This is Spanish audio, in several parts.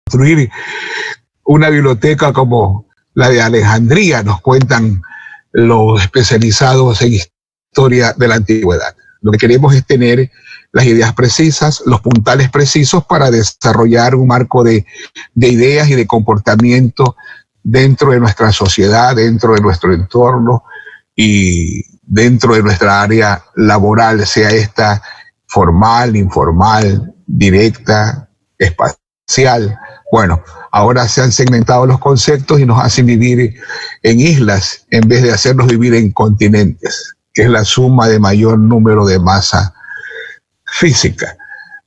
construir una biblioteca como la de Alejandría, nos cuentan los especializados en historia de la antigüedad. Lo que queremos es tener las ideas precisas, los puntales precisos para desarrollar un marco de ideas y de comportamiento dentro de nuestra sociedad, dentro de nuestro entorno y dentro de nuestra área laboral, sea esta formal, informal, directa, espacial. Bueno, ahora se han segmentado los conceptos y nos hacen vivir en islas en vez de hacernos vivir en continentes, que es la suma de mayor número de masa física.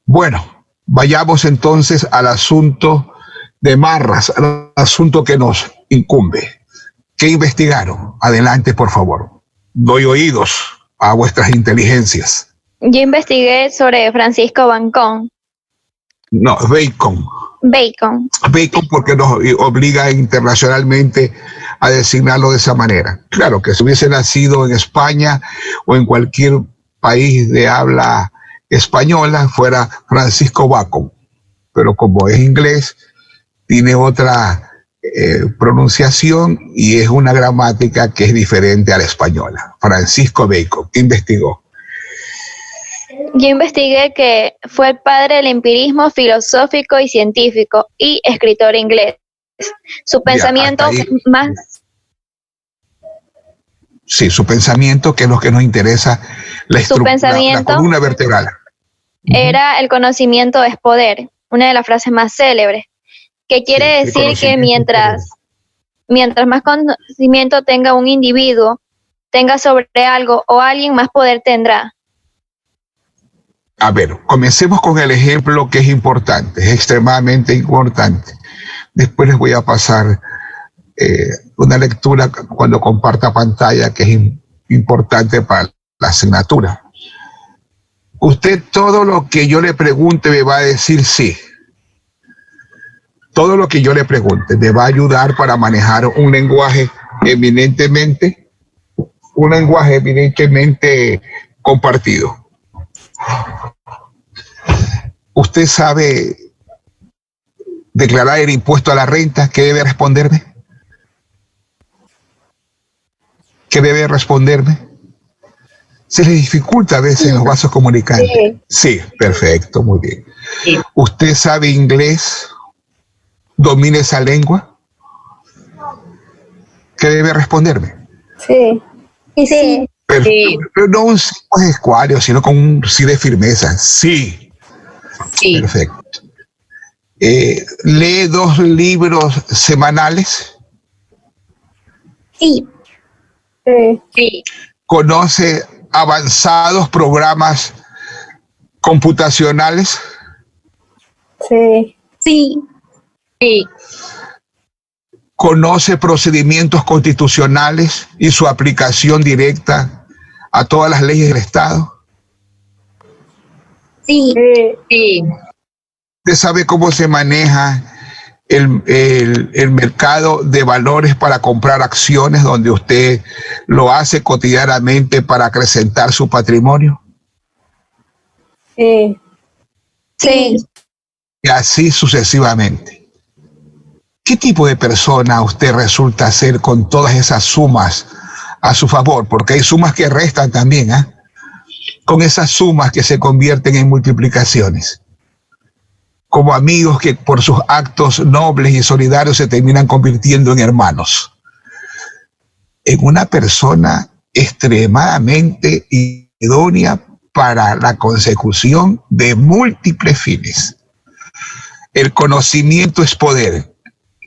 Bueno, vayamos entonces al asunto de Marras, al asunto que nos incumbe. ¿Qué investigaron? Adelante, por favor. Doy oídos a vuestras inteligencias. Yo investigué sobre Francisco Bacon. No, Bacon. Bacon. Bacon porque nos obliga internacionalmente a designarlo de esa manera. Claro que si hubiese nacido en España o en cualquier país de habla española fuera Francisco Bacon, pero como es inglés tiene otra pronunciación y es una gramática que es diferente a la española. Francisco Bacon, ¿qué investigó? Yo investigué que fue el padre del empirismo filosófico y científico y escritor inglés. Su pensamiento más... Sí, su pensamiento, que es lo que nos interesa, la columna vertebral. Era el conocimiento es poder, una de las frases más célebres, que quiere decir que mientras más conocimiento tenga un individuo, tenga sobre algo o alguien, más poder tendrá. A ver, comencemos con el ejemplo que es importante, es extremadamente importante. Después les voy a pasar una lectura cuando comparta pantalla que es importante para la asignatura. Usted todo lo que yo le pregunte me va a decir sí. Todo lo que yo le pregunte me va a ayudar para manejar un lenguaje eminentemente compartido. ¿Usted sabe declarar el impuesto a la renta? ¿Qué debe responderme? ¿Qué debe responderme? Se le dificulta a veces en los vasos comunicantes. Sí, perfecto, muy bien. Sí. ¿Usted sabe inglés? ¿Domina esa lengua? ¿Qué debe responderme? Sí. Sí. Pero no un sí escuario, sino con un sí de firmeza. Sí. Sí. Perfecto. ¿Lee 2 libros semanales? Sí. Sí. ¿Conoce avanzados programas computacionales? Sí. Sí. Sí. ¿Conoce procedimientos constitucionales y su aplicación directa a todas las leyes del Estado? Sí. Sí. ¿Usted sabe cómo se maneja el mercado de valores para comprar acciones, donde usted lo hace cotidianamente para acrecentar su patrimonio? Sí. Sí. Y así sucesivamente. ¿Qué tipo de persona usted resulta ser con todas esas sumas a su favor? Porque hay sumas que restan también, ¿eh? Con esas sumas que se convierten en multiplicaciones. Como amigos que por sus actos nobles y solidarios se terminan convirtiendo en hermanos. En una persona extremadamente idónea para la consecución de múltiples fines. El conocimiento es poder.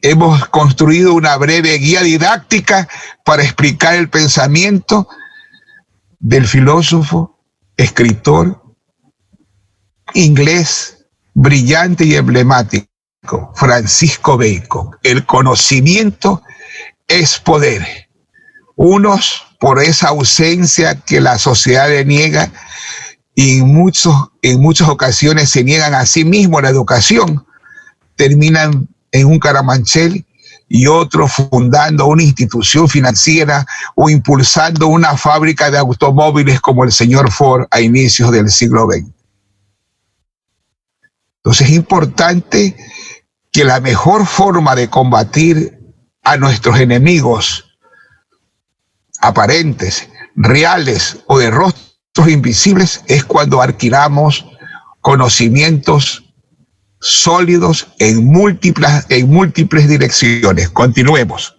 Hemos construido una breve guía didáctica para explicar el pensamiento del filósofo, escritor inglés brillante y emblemático, Francisco Bacon. El conocimiento es poder. Unos, por esa ausencia que la sociedad le niega, y en muchas ocasiones se niegan a sí mismos la educación, terminan en un Carabanchel, y otros fundando una institución financiera o impulsando una fábrica de automóviles como el señor Ford a inicios del siglo XX. Entonces es importante que la mejor forma de combatir a nuestros enemigos aparentes, reales o de rostros invisibles es cuando adquiramos conocimientos sólidos en múltiples direcciones. Continuemos.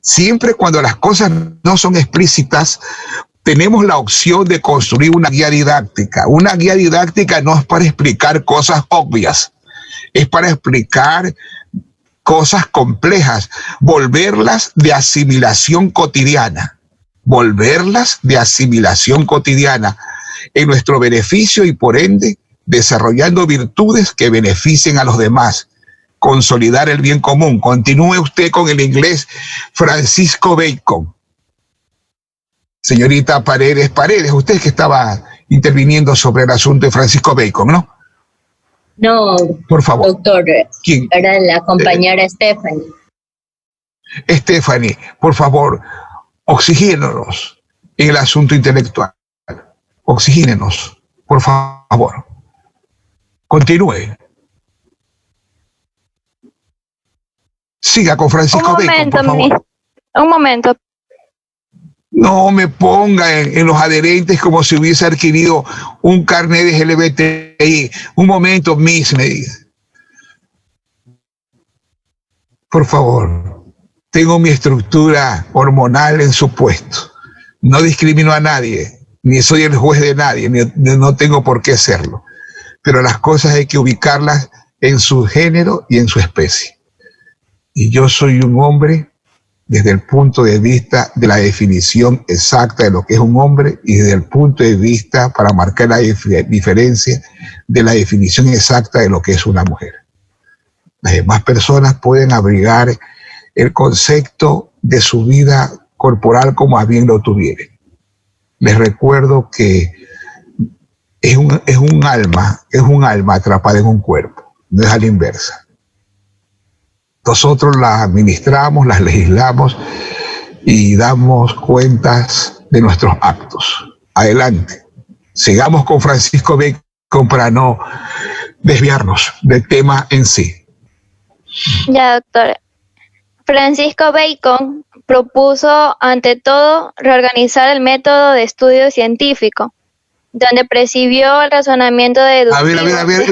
Siempre cuando las cosas no son explícitas, tenemos la opción de construir una guía didáctica. Una guía didáctica no es para explicar cosas obvias, es para explicar cosas complejas, volverlas de asimilación cotidiana, en nuestro beneficio y por ende desarrollando virtudes que beneficien a los demás, consolidar el bien común. Continúe usted con el inglés Francisco Bacon. Señorita Paredes, usted que estaba interviniendo sobre el asunto de Francisco Bacon, ¿no? No, por favor. Doctor, ¿Quién? Era la compañera Stephanie. Stephanie, por favor, oxigénenos en el asunto intelectual. Oxigénenos, por favor. Continúe. Siga con Francisco Bacon, por favor. Un momento. No me ponga en los adherentes como si hubiese adquirido un carnet de LGBTI. Un momento, Miss, me dice. Por favor, tengo mi estructura hormonal en su puesto. No discrimino a nadie, ni soy el juez de nadie, no tengo por qué serlo. Pero las cosas hay que ubicarlas en su género y en su especie. Y yo soy un hombre desde el punto de vista de la definición exacta de lo que es un hombre y desde el punto de vista para marcar la diferencia de la definición exacta de lo que es una mujer. Las demás personas pueden abrigar el concepto de su vida corporal como a bien lo tuvieren. Les recuerdo que es un alma atrapada en un cuerpo, no es a la inversa. Nosotros las administramos, las legislamos y damos cuentas de nuestros actos. Adelante. Sigamos con Francisco Bacon para no desviarnos del tema en sí. Ya, doctor. Francisco Bacon propuso, ante todo, reorganizar el método de estudio científico, donde precibió el razonamiento deductivo. A ver,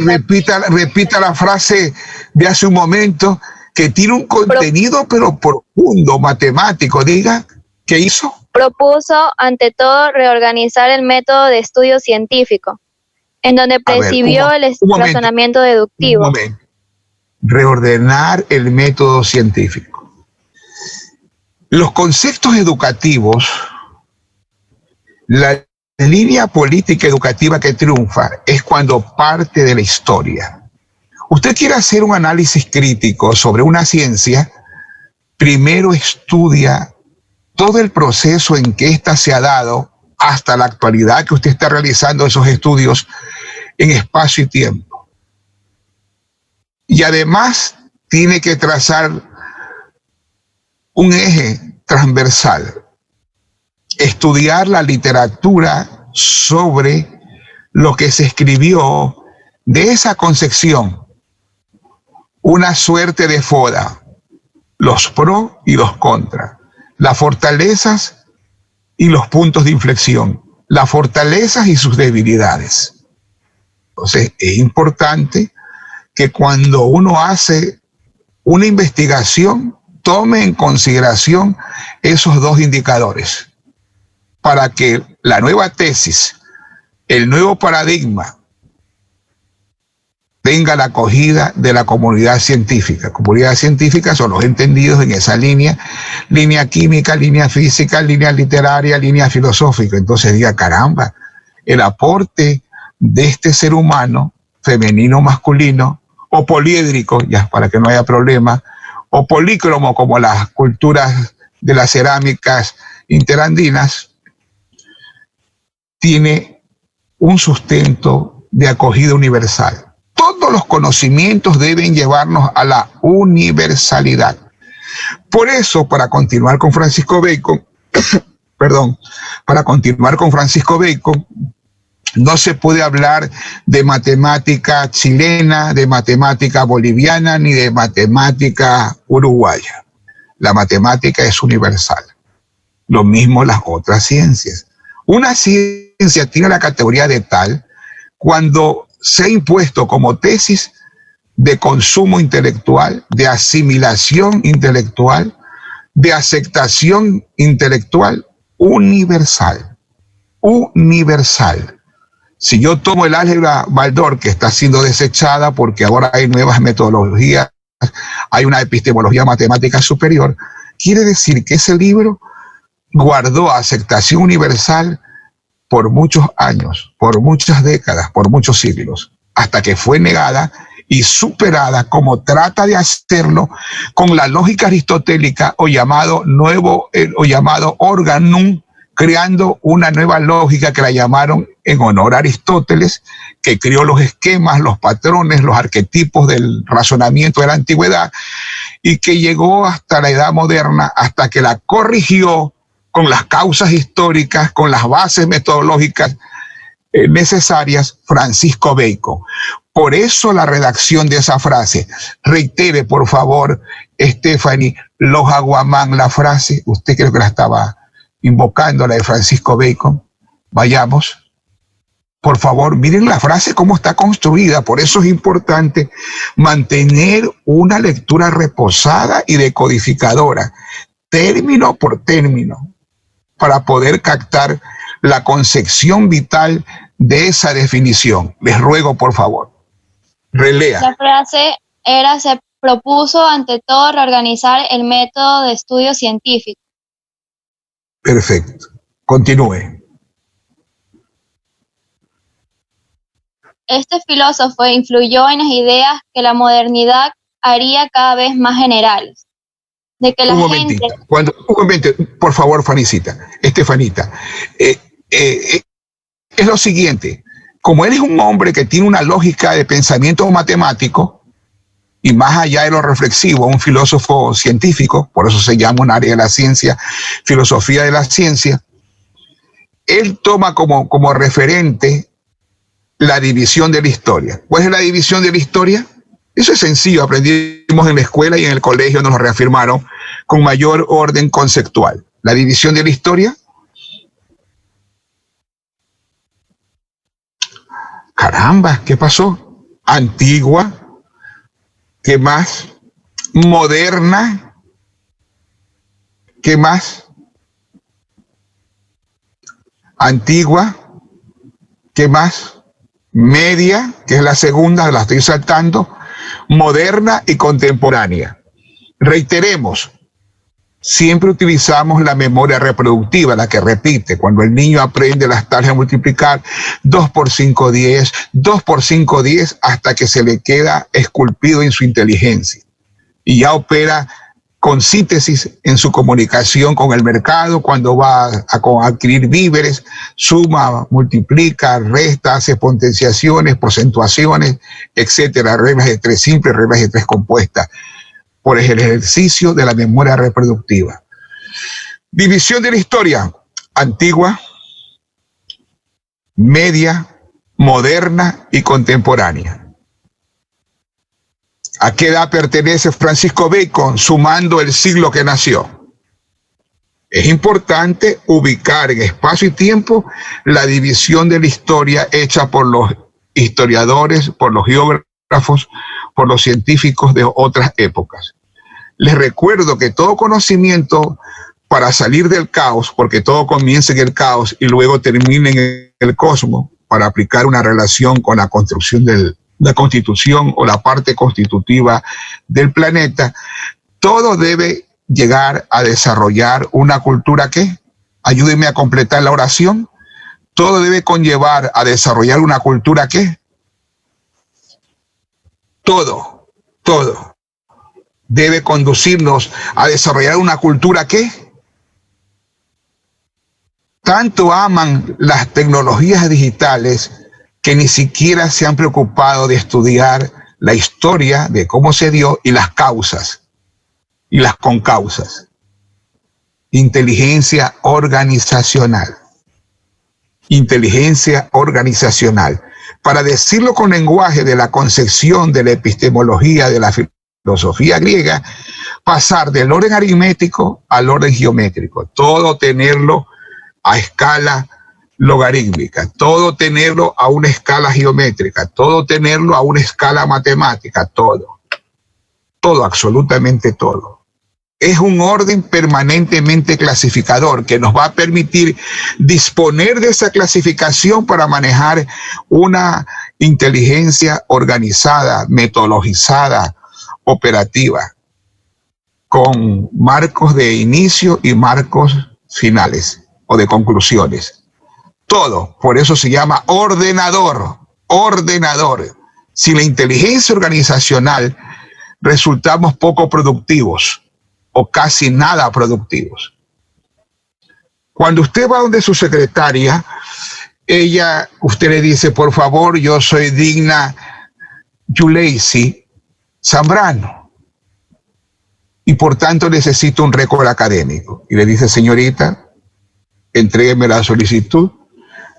repita la frase de hace un momento, que tiene un contenido pero profundo, matemático. Diga, ¿qué hizo? Propuso, ante todo, reorganizar el método de estudio científico, en donde precibió el razonamiento deductivo. Un momento. Reordenar el método científico. Los conceptos educativos, la línea política educativa que triunfa es cuando parte de la historia. Usted quiere hacer un análisis crítico sobre una ciencia, primero estudia todo el proceso en que ésta se ha dado hasta la actualidad que usted está realizando esos estudios en espacio y tiempo. Y además tiene que trazar un eje transversal, estudiar la literatura sobre lo que se escribió de esa concepción, una suerte de FODA, los pros y los contras, las fortalezas y los puntos de inflexión, las fortalezas y sus debilidades. Entonces, es importante que cuando uno hace una investigación, tome en consideración esos dos indicadores para que la nueva tesis, el nuevo paradigma, tenga la acogida de la comunidad científica. Comunidad científica son los entendidos en esa línea química, línea física, línea literaria, línea filosófica. Entonces diga, caramba, el aporte de este ser humano, femenino, masculino, o poliédrico, ya para que no haya problema, o polícromo, como las culturas de las cerámicas interandinas, tiene un sustento de acogida universal. Todos los conocimientos deben llevarnos a la universalidad. Por eso, para continuar con Francisco Bacon, No se puede hablar de matemática chilena, de matemática boliviana, ni de matemática uruguaya. La matemática es universal. Lo mismo las otras ciencias. Una ciencia tiene la categoría de tal cuando se ha impuesto como tesis de consumo intelectual, de asimilación intelectual, de aceptación intelectual universal. Universal. Si yo tomo el álgebra Baldor, que está siendo desechada porque ahora hay nuevas metodologías, hay una epistemología matemática superior, quiere decir que ese libro guardó aceptación universal por muchos años, por muchas décadas, por muchos siglos, hasta que fue negada y superada como trata de hacerlo con la lógica aristotélica o llamado organum, creando una nueva lógica que la llamaron en honor a Aristóteles, que creó los esquemas, los patrones, los arquetipos del razonamiento de la antigüedad y que llegó hasta la edad moderna, hasta que la corrigió con las causas históricas, con las bases metodológicas necesarias, Francisco Bacon. Por eso la redacción de esa frase. Reitere, por favor, Stephanie, los Aguamán, la frase, usted creo que la estaba invocando, la de Francisco Bacon. Vayamos. Por favor, miren la frase cómo está construida. Por eso es importante mantener una lectura reposada y decodificadora, término por término, para poder captar la concepción vital de esa definición. Les ruego, por favor, relea. La frase era: se propuso ante todo reorganizar el método de estudio científico. Perfecto. Continúe. Este filósofo influyó en las ideas que la modernidad haría cada vez más generales. De que la gente... Un momento, por favor, Estefanita. Es lo siguiente. Como él es un hombre que tiene una lógica de pensamiento matemático, y más allá de lo reflexivo, un filósofo científico, por eso se llama un área de la ciencia, filosofía de la ciencia, él toma como referente la división de la historia. ¿Cuál es la división de la historia? Eso es sencillo, aprendimos en la escuela y en el colegio nos lo reafirmaron con mayor orden conceptual. La división de la historia. Caramba, ¿qué pasó? Antigua. ¿Qué más? Moderna. ¿Qué más? Antigua. ¿Qué más? Media, que es la segunda, la estoy saltando. Moderna y contemporánea. Reiteremos, siempre utilizamos la memoria reproductiva, la que repite. Cuando el niño aprende las tablas de multiplicar, 2 por 5, 10, 2 por 5, 10, hasta que se le queda esculpido en su inteligencia. Y ya opera con síntesis en su comunicación con el mercado, cuando va a adquirir víveres, suma, multiplica, resta, hace potenciaciones, porcentuaciones, etcétera, reglas de tres simples, reglas de tres compuestas, por el ejercicio de la memoria reproductiva. División de la historia: antigua, media, moderna y contemporánea. ¿A qué edad pertenece Francisco Bacon, sumando el siglo que nació? Es importante ubicar en espacio y tiempo la división de la historia hecha por los historiadores, por los geógrafos, por los científicos de otras épocas. Les recuerdo que todo conocimiento, para salir del caos, porque todo comienza en el caos y luego termina en el cosmos, para aplicar una relación con la construcción de la constitución o la parte constitutiva del planeta, todo debe llegar a desarrollar una cultura que, ayúdenme a completar la oración, todo debe conllevar a desarrollar una cultura que, todo debe conducirnos a desarrollar una cultura que tanto aman las tecnologías digitales que ni siquiera se han preocupado de estudiar la historia de cómo se dio y las causas y las concausas. Inteligencia organizacional. inteligencia organizacional. Para decirlo con lenguaje de la concepción de la epistemología de la filosofía griega, pasar del orden aritmético al orden geométrico, todo tenerlo a escala logarítmica, todo tenerlo a una escala geométrica, todo tenerlo a una escala matemática, todo, absolutamente todo. Es un orden permanentemente clasificador que nos va a permitir disponer de esa clasificación para manejar una inteligencia organizada, metodologizada, operativa, con marcos de inicio y marcos finales o de conclusiones. Todo, por eso se llama ordenador. Sin la inteligencia organizacional resultamos poco productivos o casi nada productivos. Cuando usted va donde su secretaria, usted le dice, por favor, yo soy Digna Yuleisi Zambrano y por tanto necesito un récord académico. Y le dice, señorita, entrégueme la solicitud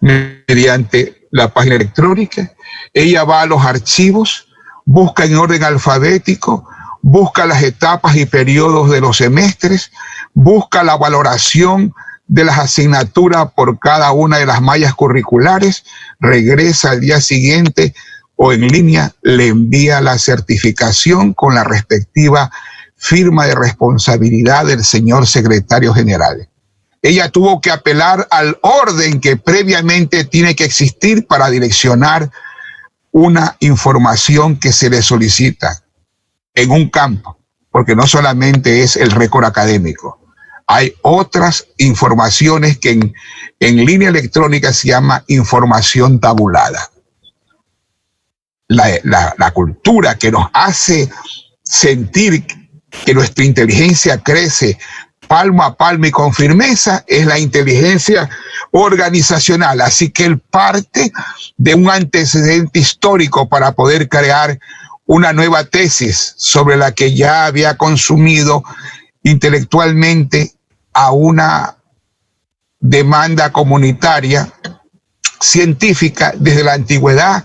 mediante la página electrónica. Ella va a los archivos, busca en orden alfabético, busca las etapas y periodos de los semestres, busca la valoración de las asignaturas por cada una de las mallas curriculares, regresa al día siguiente o en línea, le envía la certificación con la respectiva firma de responsabilidad del señor secretario general. Ella tuvo que apelar al orden que previamente tiene que existir para direccionar una información que se le solicita en un campo, porque no solamente es el récord académico, hay otras informaciones que en línea electrónica se llama información tabulada. La cultura que nos hace sentir que nuestra inteligencia crece palmo a palmo y con firmeza es la inteligencia organizacional. Así que él parte de un antecedente histórico para poder crear una nueva tesis sobre la que ya había consumido intelectualmente a una demanda comunitaria científica desde la antigüedad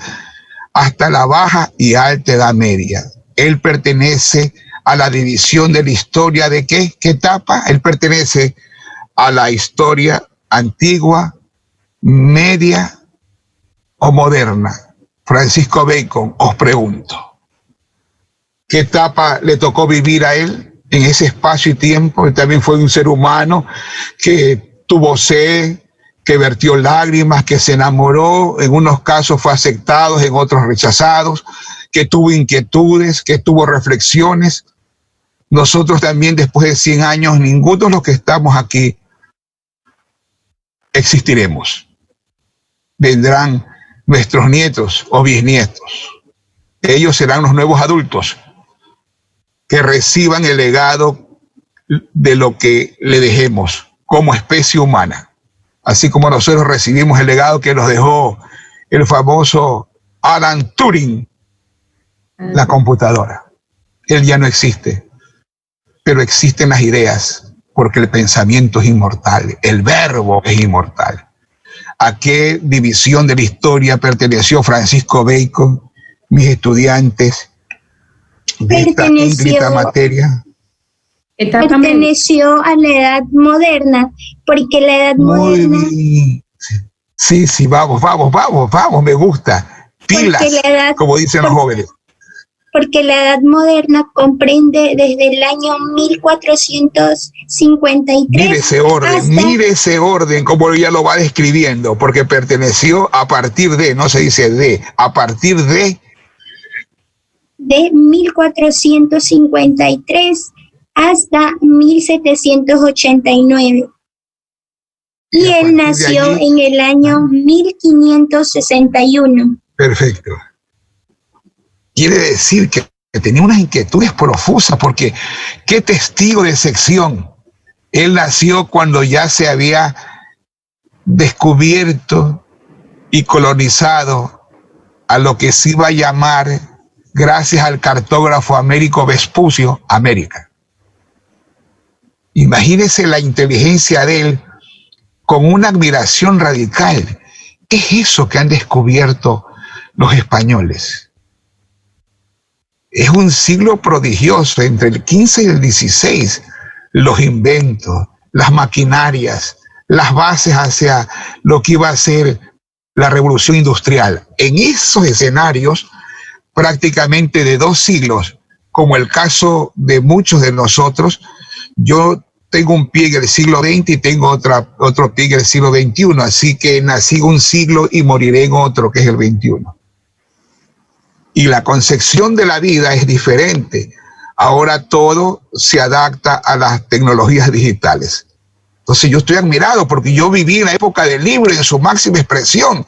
hasta la baja y alta edad media. Él pertenece a la división de la historia de ¿qué etapa? Él pertenece a la historia antigua, media o moderna. Francisco Bacon, os pregunto, ¿qué etapa le tocó vivir a él en ese espacio y tiempo? Él también fue un ser humano que tuvo sed, que vertió lágrimas, que se enamoró, en unos casos fue aceptado, en otros rechazados, que tuvo inquietudes, que tuvo reflexiones. Nosotros también, después de 100 años, ninguno de los que estamos aquí existiremos. Vendrán nuestros nietos o bisnietos. Ellos serán los nuevos adultos que reciban el legado de lo que le dejemos como especie humana. Así como nosotros recibimos el legado que nos dejó el famoso Alan Turing, la computadora. Él ya no existe, pero existen las ideas, porque el pensamiento es inmortal, el verbo es inmortal. ¿A qué división de la historia perteneció Francisco Bacon, mis estudiantes de esta ínclita materia? Perteneció a la edad moderna, porque la edad moderna... Sí, vamos, me gusta. Pilas, como dicen los jóvenes. Porque la edad moderna comprende desde el año 1453. Mire ese orden, como ella lo va describiendo, porque perteneció a partir de, no se dice de, a partir de 1453 hasta 1789. Y él nació en el año 1561. Perfecto. Quiere decir que tenía unas inquietudes profusas, porque qué testigo de sección. Él nació cuando ya se había descubierto y colonizado a lo que se iba a llamar, gracias al cartógrafo Américo Vespucio, América. Imagínese la inteligencia de él, con una admiración radical. ¿Qué es eso que han descubierto los españoles? Es un siglo prodigioso, entre el 15 y el 16, los inventos, las maquinarias, las bases hacia lo que iba a ser la revolución industrial. En esos escenarios, prácticamente de 2 siglos, como el caso de muchos de nosotros, yo tengo un pie en el siglo XX y tengo otro pie en el siglo XXI, así que nací un siglo y moriré en otro, que es el XXI. Y la concepción de la vida es diferente. Ahora todo se adapta a las tecnologías digitales. Entonces yo estoy admirado porque yo viví en la época del libro en su máxima expresión.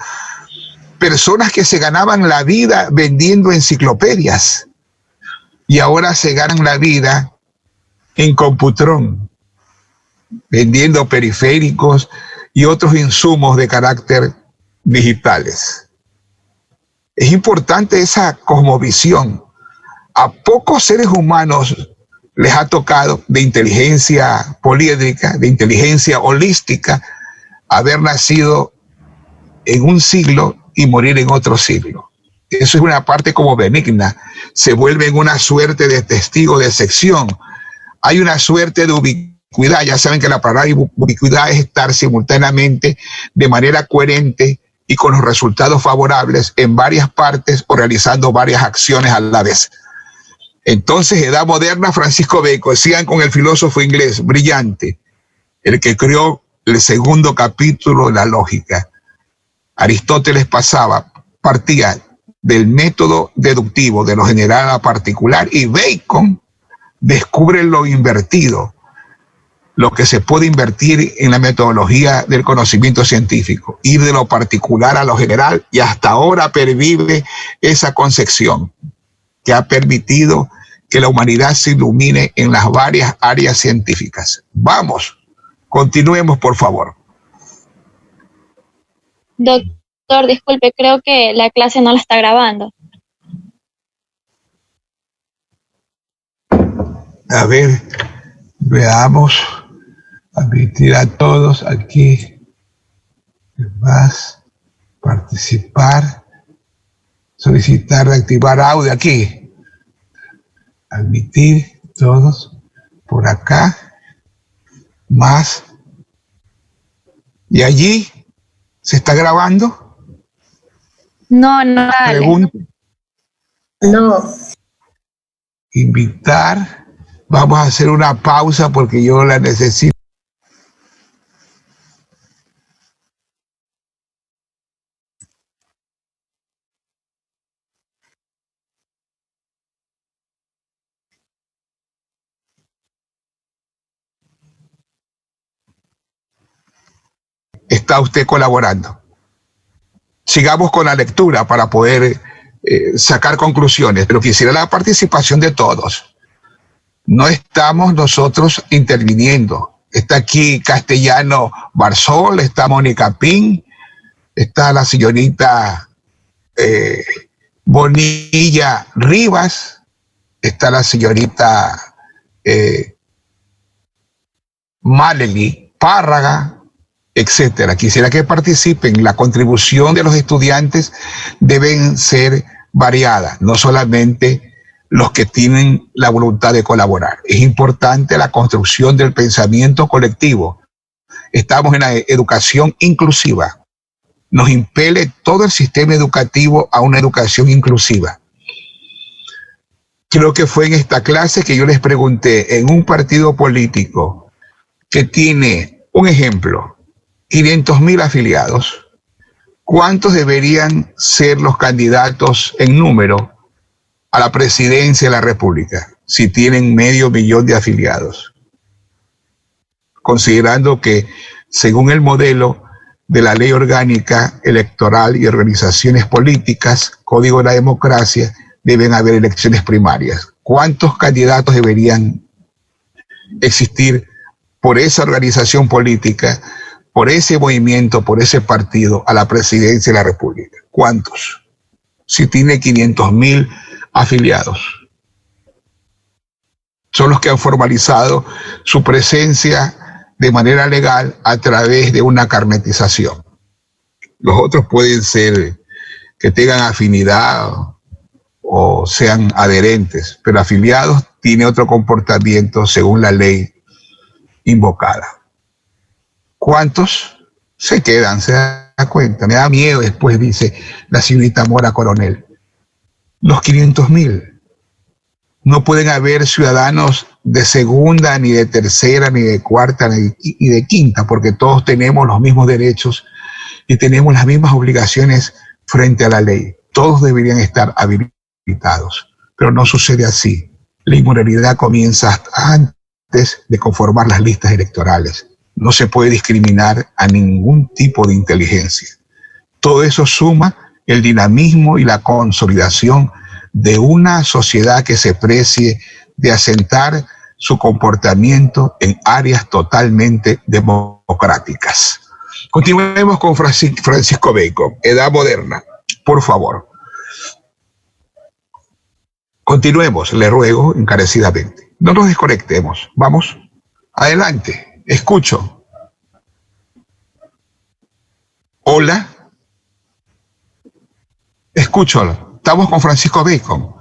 Personas que se ganaban la vida vendiendo enciclopedias y ahora se ganan la vida en Computrón, vendiendo periféricos y otros insumos de carácter digitales. Es importante esa cosmovisión. A pocos seres humanos les ha tocado de inteligencia poliédrica, de inteligencia holística, haber nacido en un siglo y morir en otro siglo. Eso es una parte como benigna. Se vuelve en una suerte de testigo de sección. Hay una suerte de ubicuidad. Ya saben que la palabra ubicuidad es estar simultáneamente de manera coherente y con los resultados favorables en varias partes o realizando varias acciones a la vez. Entonces, edad moderna, Francisco Bacon, sigan con el filósofo inglés brillante, el que creó el segundo capítulo de la lógica. Aristóteles partía del método deductivo, de lo general a lo particular, y Bacon descubre lo invertido, lo que se puede invertir en la metodología del conocimiento científico, ir de lo particular a lo general, y hasta ahora pervive esa concepción que ha permitido que la humanidad se ilumine en las varias áreas científicas. Vamos, continuemos, por favor. Doctor, disculpe, creo que la clase no la está grabando. A ver, veamos. Admitir a todos aquí. Más. Participar. Solicitar reactivar audio aquí. Admitir todos. Por acá. Más. ¿Y allí se está grabando? No, no. Pregunta. No. Invitar. Vamos a hacer una pausa porque yo la necesito. Está usted colaborando. Sigamos con la lectura para poder sacar conclusiones, pero quisiera la participación de todos. No estamos nosotros interviniendo. Está aquí Castellano Barzol, está Mónica Pin, está la señorita Bonilla Rivas, está la señorita Maleli Párraga, etcétera. Quisiera que participen. La contribución de los estudiantes deben ser variadas, no solamente los que tienen la voluntad de colaborar. Es importante la construcción del pensamiento colectivo. Estamos en la educación inclusiva. Nos impele todo el sistema educativo a una educación inclusiva. Creo que fue en esta clase que yo les pregunté, en un partido político que tiene, un ejemplo, 500,000 afiliados, ¿cuántos deberían ser los candidatos en número a la presidencia de la República si tienen 500,000 de afiliados? Considerando que, según el modelo de la Ley Orgánica Electoral y Organizaciones Políticas, Código de la Democracia, deben haber elecciones primarias. ¿Cuántos candidatos deberían existir por esa organización política, por ese movimiento, por ese partido a la presidencia de la República? ¿Cuántos? Si tiene 500,000 afiliados. Son los que han formalizado su presencia de manera legal a través de una carnetización. Los otros pueden ser que tengan afinidad o sean adherentes, pero afiliados tiene otro comportamiento según la ley invocada. ¿Cuántos se quedan? ¿Se da cuenta? Me da miedo después, dice la señorita Mora Coronel. Los 500.000. No pueden haber ciudadanos de segunda, ni de tercera, ni de cuarta, ni de quinta, porque todos tenemos los mismos derechos y tenemos las mismas obligaciones frente a la ley. Todos deberían estar habilitados, pero no sucede así. La inmoralidad comienza hasta antes de conformar las listas electorales. No se puede discriminar a ningún tipo de inteligencia. Todo eso suma el dinamismo y la consolidación de una sociedad que se precie de asentar su comportamiento en áreas totalmente democráticas. Continuemos con Francisco Bacon, Edad Moderna, por favor. Continuemos, le ruego encarecidamente. No nos desconectemos, vamos, adelante, escucho. Hola. Escúchalo. Estamos con Francisco Bacon.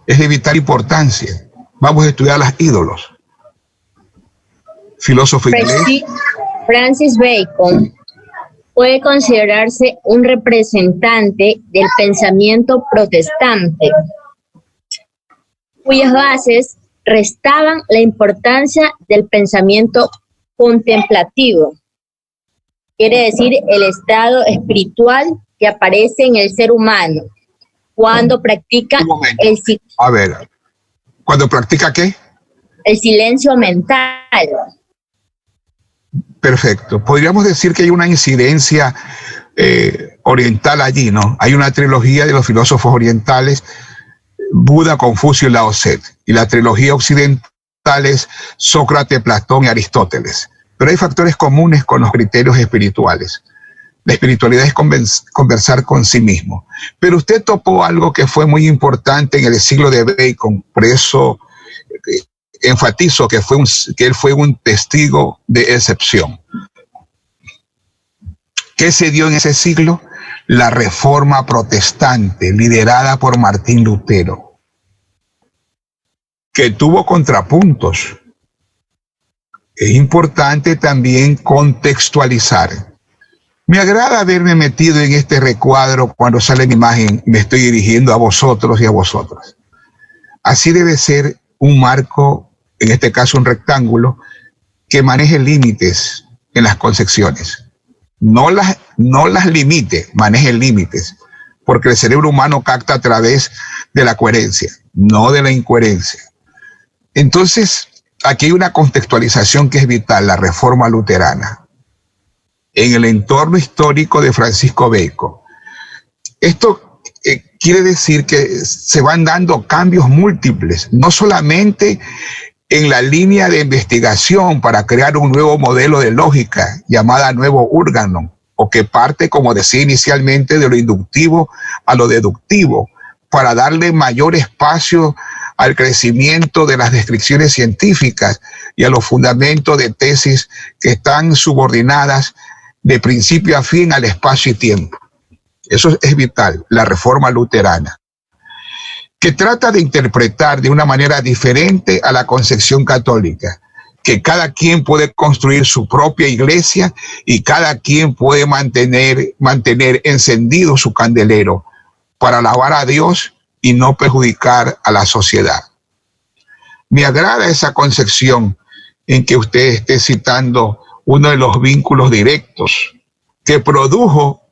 Es de vital importancia. Vamos a estudiar los ídolos. Filósofo inglés. Francis Bacon puede considerarse un representante del pensamiento protestante, cuyas bases restaban la importancia del pensamiento contemplativo. Quiere decir el estado espiritual que aparece en el ser humano cuando practica ¿Cuándo practica qué? El silencio mental. Perfecto. Podríamos decir que hay una incidencia oriental allí, ¿no? Hay una trilogía de los filósofos orientales, Buda, Confucio y Lao Tse, y la trilogía occidental es Sócrates, Platón y Aristóteles. Pero hay factores comunes con los criterios espirituales. La espiritualidad es conversar con sí mismo. Pero usted topó algo que fue muy importante en el siglo de Bacon, por eso enfatizo que él fue un testigo de excepción. ¿Qué se dio en ese siglo? La Reforma Protestante, liderada por Martín Lutero, que tuvo contrapuntos. Es importante también contextualizar. Me agrada haberme metido en este recuadro cuando sale mi imagen, me estoy dirigiendo a vosotros y a vosotras. Así debe ser un marco, en este caso un rectángulo, que maneje límites en las concepciones. No las limite, maneje límites, porque el cerebro humano capta a través de la coherencia, no de la incoherencia. Entonces, aquí hay una contextualización que es vital, la Reforma Luterana, en el entorno histórico de Francisco Bacon. Esto quiere decir que se van dando cambios múltiples, no solamente en la línea de investigación para crear un nuevo modelo de lógica llamada nuevo Organon, o que parte, como decía inicialmente, de lo inductivo a lo deductivo, para darle mayor espacio al crecimiento de las descripciones científicas y a los fundamentos de tesis que están subordinadas de principio a fin al espacio y tiempo. Eso es vital, la Reforma Luterana, que trata de interpretar de una manera diferente a la concepción católica, que cada quien puede construir su propia iglesia y cada quien puede mantener encendido su candelero para alabar a Dios y no perjudicar a la sociedad. Me agrada esa concepción en que usted esté citando uno de los vínculos directos que produjo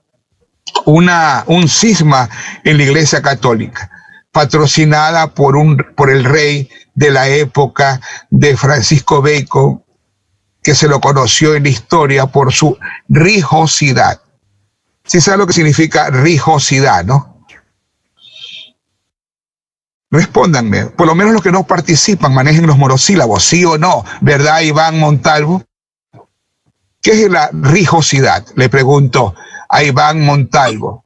un cisma en la Iglesia Católica, patrocinada por el rey de la época de Francisco Bacon, que se lo conoció en la historia por su rijosidad. ¿Sí sabe lo que significa rijosidad, no? Respóndanme, por lo menos los que no participan, manejen los monosílabos, sí o no, ¿verdad, Iván Montalvo? ¿Qué es la rijosidad? Le pregunto a Iván Montalvo.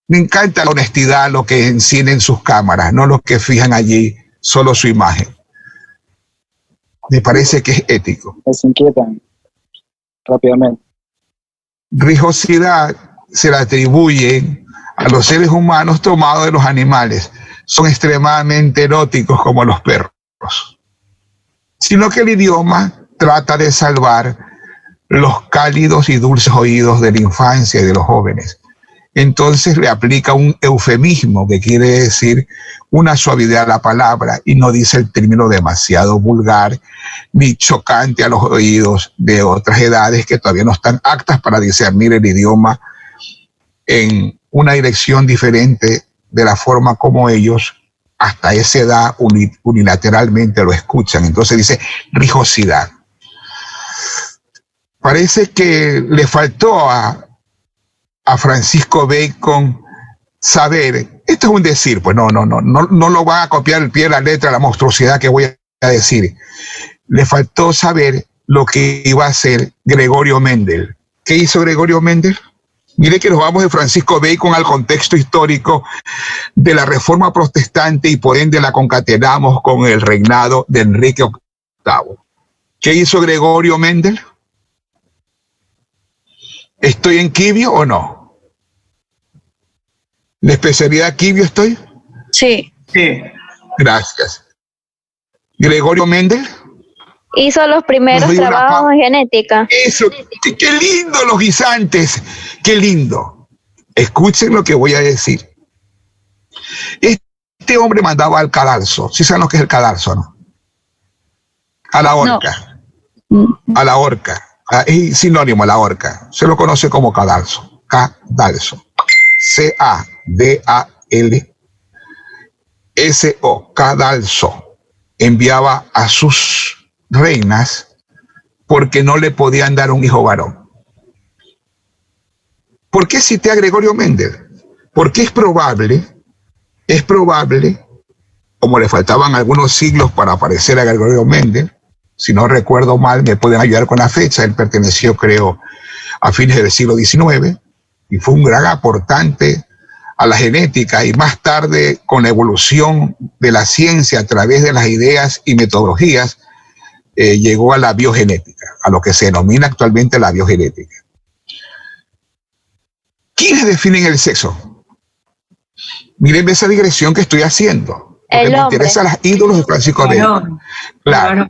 Me encanta la honestidad, lo que encienden sus cámaras, no los que fijan allí solo su imagen. Me parece que es ético. Se inquietan rápidamente. Rijosidad se le atribuyen a los seres humanos tomados de los animales. Son extremadamente eróticos como los perros. Sino que el idioma trata de salvar los cálidos y dulces oídos de la infancia y de los jóvenes. Entonces le aplica un eufemismo que quiere decir una suavidad a la palabra y no dice el término demasiado vulgar ni chocante a los oídos de otras edades que todavía no están aptas para discernir el idioma en una dirección diferente de la forma como ellos hasta esa edad unilateralmente lo escuchan. Entonces dice rijosidad. Parece que le faltó a Francisco Bacon saber, esto es un decir, pues no lo van a copiar el pie de la letra la monstruosidad que voy a decir. Le faltó saber lo que iba a hacer Gregorio Mendel. ¿Qué hizo Gregorio Mendel? Mire que nos vamos de Francisco Bacon al contexto histórico de la Reforma Protestante y por ende la concatenamos con el reinado de Enrique VIII. ¿Qué hizo Gregorio Mendel? ¿Estoy en Quibio o no? ¿La especialidad Quibio estoy? Sí. Sí. Gracias. Gregorio Mendel hizo los primeros trabajos en genética. Eso, qué lindo los guisantes, qué lindo. Escuchen lo que voy a decir. Este hombre mandaba al cadalso. ¿Sí saben lo que es el cadalso, no? A la horca. No. A la horca. Es sinónimo a la horca. Se lo conoce como cadalso. Cadalso. C-A-D-A-L-S-O. Cadalso. Enviaba a sus reinas porque no le podían dar un hijo varón. ¿Por qué cité a Gregorio Mendel? Porque es probable, como le faltaban algunos siglos para aparecer a Gregorio Mendel, si no recuerdo mal, me pueden ayudar con la fecha, él perteneció, creo, a fines del siglo XIX, y fue un gran aportante a la genética, y más tarde, con la evolución de la ciencia a través de las ideas y metodologías, llegó a la biogenética, a lo que se denomina actualmente la biogenética. ¿Quiénes definen el sexo? Miren esa digresión que estoy haciendo, porque me interesan los ídolos de Francisco Bacon. Claro.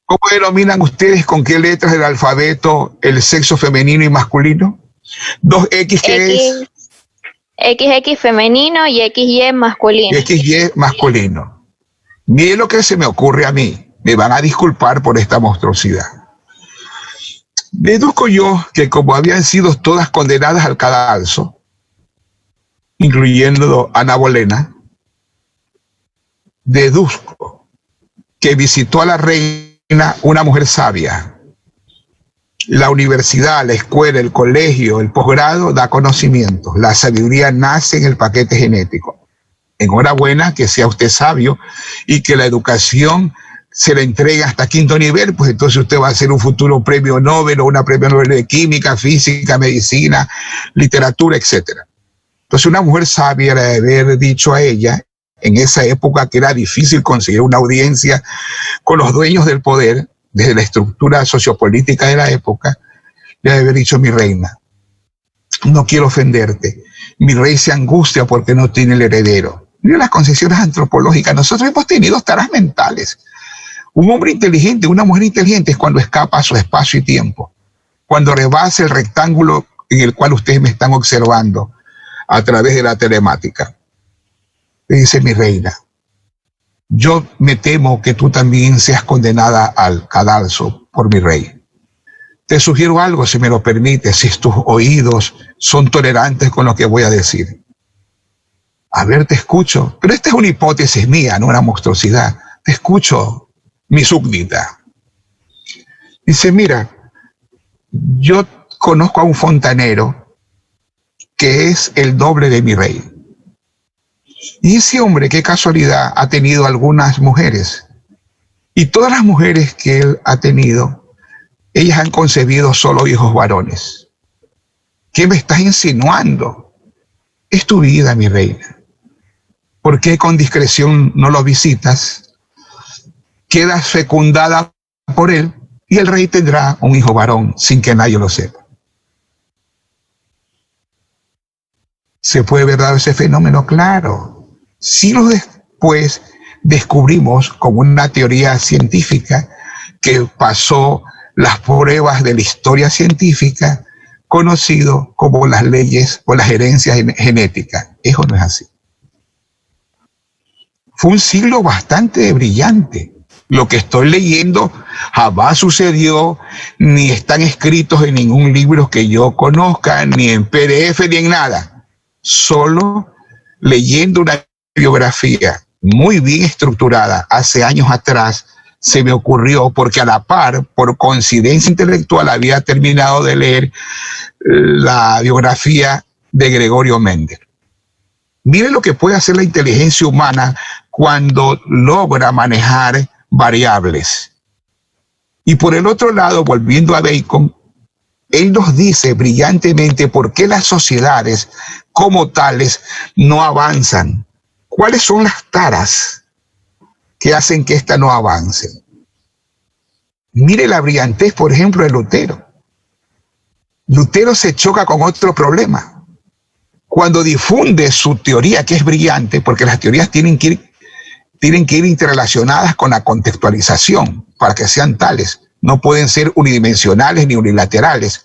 ¿Cómo denominan ustedes con qué letras del alfabeto el sexo femenino y masculino? 2X, ¿qué es? XX femenino y XY masculino. XY masculino. Miren lo que se me ocurre a mí. Me van a disculpar por esta monstruosidad. Deduzco yo que como habían sido todas condenadas al cadalso, incluyendo Ana Bolena, deduzco que visitó a la reina una mujer sabia. La universidad, la escuela, el colegio, el posgrado da conocimientos. La sabiduría nace en el paquete genético. Enhorabuena que sea usted sabio y que la educación se le entrega hasta quinto nivel, pues entonces usted va a ser un futuro premio Nobel o una premio Nobel de química, física, medicina, literatura, etc. Entonces una mujer sabia le debe haber dicho a ella, en esa época que era difícil conseguir una audiencia con los dueños del poder, desde la estructura sociopolítica de la época, le debe haber dicho: mi reina, no quiero ofenderte, mi rey se angustia porque no tiene el heredero. Mira las concesiones antropológicas, nosotros hemos tenido taras mentales. Un hombre inteligente, una mujer inteligente es cuando escapa a su espacio y tiempo, cuando rebasa el rectángulo en el cual ustedes me están observando a través de la telemática. Le dice: mi reina, yo me temo que tú también seas condenada al cadalso por mi rey. Te sugiero algo, si me lo permites, si tus oídos son tolerantes con lo que voy a decir. A ver, te escucho, pero esta es una hipótesis mía, no una monstruosidad. Te escucho, mi súbdita. Dice: mira, yo conozco a un fontanero que es el doble de mi rey. Y ese hombre, qué casualidad, ha tenido algunas mujeres. Y todas las mujeres que él ha tenido, ellas han concebido solo hijos varones. ¿Qué me estás insinuando? Es tu vida, mi reina. ¿Por qué con discreción no lo visitas? Quedas fecundada por él y el rey tendrá un hijo varón sin que nadie lo sepa. ¿Se puede ver dado ese fenómeno? Claro. Siglos después descubrimos con una teoría científica que pasó las pruebas de la historia científica, conocido como las leyes o las herencias genéticas. Eso no es así. Fue un siglo bastante brillante. Lo que estoy leyendo jamás sucedió, ni están escritos en ningún libro que yo conozca, ni en PDF, ni en nada. Solo leyendo una biografía muy bien estructurada hace años atrás, se me ocurrió, porque a la par, por coincidencia intelectual, había terminado de leer la biografía de Gregorio Mendel. Miren lo que puede hacer la inteligencia humana cuando logra manejar variables. Y por el otro lado, volviendo a Bacon, él nos dice brillantemente por qué las sociedades como tales no avanzan. ¿Cuáles son las taras que hacen que ésta no avance? Mire la brillantez, por ejemplo, de Lutero. Lutero se choca con otro problema. Cuando difunde su teoría, que es brillante, porque las teorías tienen que ir interrelacionadas con la contextualización para que sean tales. No pueden ser unidimensionales ni unilaterales.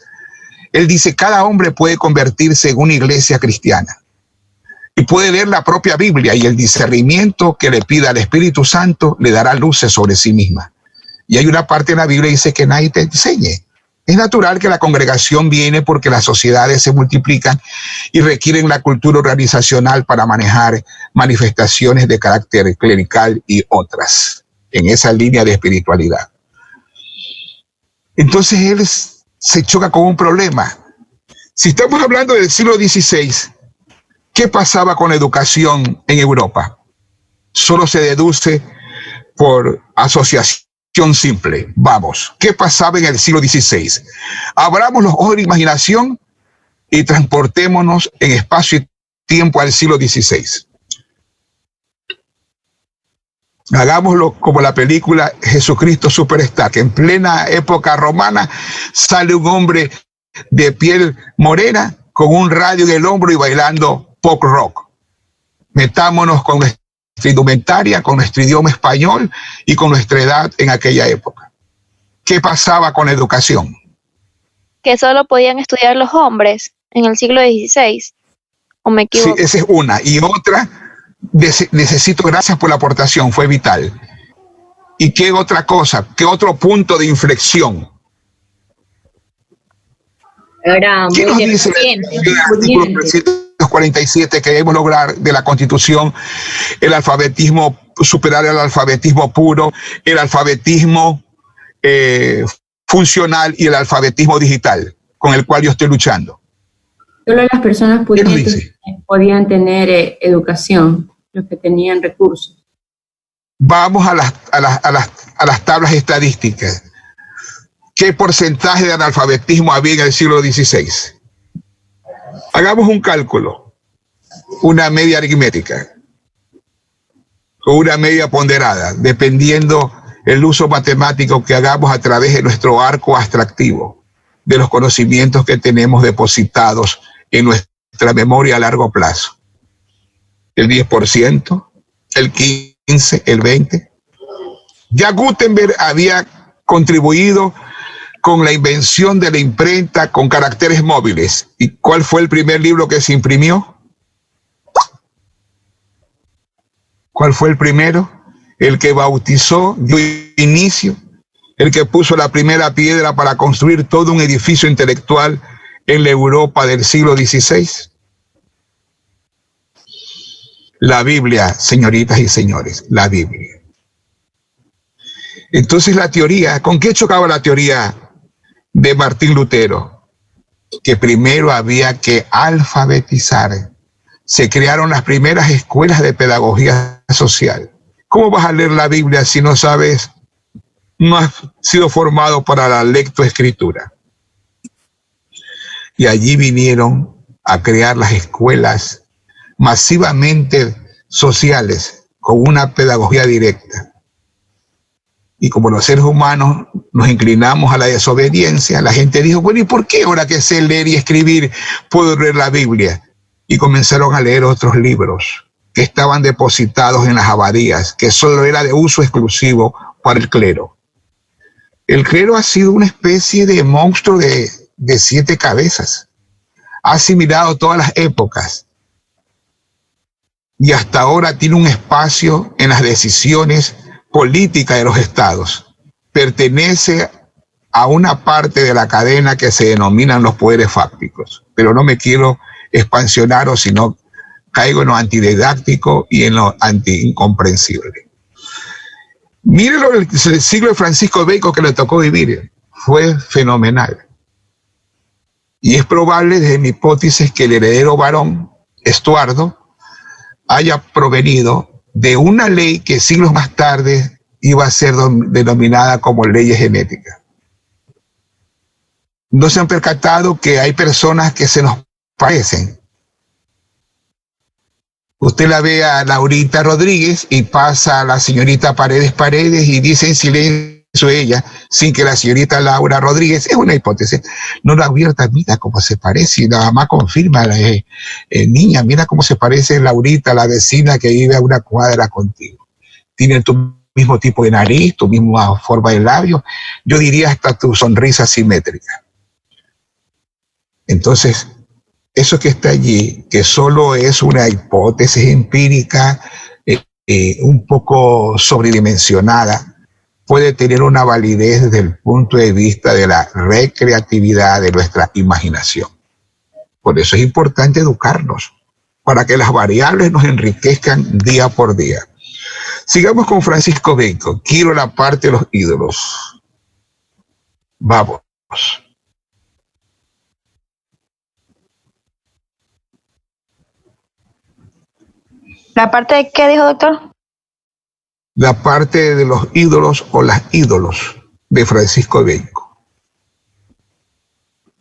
Él dice, cada hombre puede convertirse en una iglesia cristiana y puede leer la propia Biblia, y el discernimiento que le pida al Espíritu Santo le dará luces sobre sí misma. Y hay una parte en la Biblia que dice que nadie te enseñe. Es natural que la congregación viene porque las sociedades se multiplican y requieren la cultura organizacional para manejar manifestaciones de carácter clerical y otras en esa línea de espiritualidad. Entonces él se choca con un problema. Si estamos hablando del siglo XVI, ¿qué pasaba con la educación en Europa? Solo se deduce por asociación simple. Vamos, ¿qué pasaba en el siglo XVI? Abramos los ojos de imaginación y transportémonos en espacio y tiempo al siglo XVI. Hagámoslo como la película Jesucristo Superstar, que en plena época romana sale un hombre de piel morena con un radio en el hombro y bailando pop rock. Metámonos con nuestra indumentaria, con nuestro idioma español y con nuestra edad en aquella época. ¿Qué pasaba con la educación? Que solo podían estudiar los hombres en el siglo XVI, ¿o me equivoco? Sí, esa es una. Y otra, necesito, gracias por la aportación, fue vital. ¿Y qué otra cosa? ¿Qué otro punto de inflexión? Era ¿Qué nos dice el artículo 347 que debemos lograr de la Constitución? El alfabetismo, superar el alfabetismo puro, el alfabetismo funcional y el alfabetismo digital, con el cual yo estoy luchando. Solo las personas pudientes podían tener educación, los que tenían recursos. Vamos a las tablas estadísticas. ¿Qué porcentaje de analfabetismo había en el siglo XVI? Hagamos un cálculo, una media aritmética o una media ponderada, dependiendo el uso matemático que hagamos a través de nuestro arco abstractivo, de los conocimientos que tenemos depositados en nuestra memoria a largo plazo. El 10%, el 15%, el 20%. Ya Gutenberg había contribuido con la invención de la imprenta con caracteres móviles. ¿Y cuál fue el primer libro que se imprimió? ¿Cuál fue el primero? El que bautizó, dio inicio, el que puso la primera piedra para construir todo un edificio intelectual en la Europa del siglo XVI. La Biblia, señoritas y señores, la Biblia. Entonces la teoría, ¿con qué chocaba la teoría de Martín Lutero? Que primero había que alfabetizar. Se crearon las primeras escuelas de pedagogía social. ¿Cómo vas a leer la Biblia si no sabes, no has sido formado para la lectoescritura? Y allí vinieron a crear las escuelas masivamente sociales con una pedagogía directa. Y como los seres humanos nos inclinamos a la desobediencia, la gente dijo, bueno, ¿y por qué ahora que sé leer y escribir puedo leer la Biblia? y comenzaron a leer otros libros que estaban depositados en las abadías, que solo era de uso exclusivo para el clero. El clero ha sido una especie de monstruo de 7 cabezas. Ha asimilado todas las épocas y hasta ahora tiene un espacio en las decisiones políticas de los estados. Pertenece a una parte de la cadena que se denominan los poderes fácticos, pero no me quiero expansionar o si no caigo en lo antididáctico y en lo anti-incomprensible. Mírenlo el siglo de Francisco Bacon que le tocó vivir, fue fenomenal. Y es probable, desde mi hipótesis, que el heredero varón, Estuardo, haya provenido de una ley que siglos más tarde iba a ser denominada como leyes genéticas. ¿No se han percatado que hay personas que se nos parecen? Usted la ve a Laurita Rodríguez y pasa a la señorita Paredes y dice en silencio ella, sin que la señorita Laura Rodríguez, es una hipótesis, no la abierta, mira cómo se parece, y la mamá confirma, niña, mira cómo se parece Laurita, la vecina que vive a una cuadra contigo. Tiene tu mismo tipo de nariz, tu misma forma de labios, yo diría hasta tu sonrisa simétrica. Entonces, eso que está allí, que solo es una hipótesis empírica, un poco sobredimensionada, puede tener una validez desde el punto de vista de la recreatividad de nuestra imaginación. Por eso es importante educarnos, para que las variables nos enriquezcan día por día. Sigamos con Francisco Bacon. Quiero la parte de los ídolos. Vamos. ¿La parte de qué dijo, doctor? La parte de los ídolos o las ídolos de Francisco Bacon.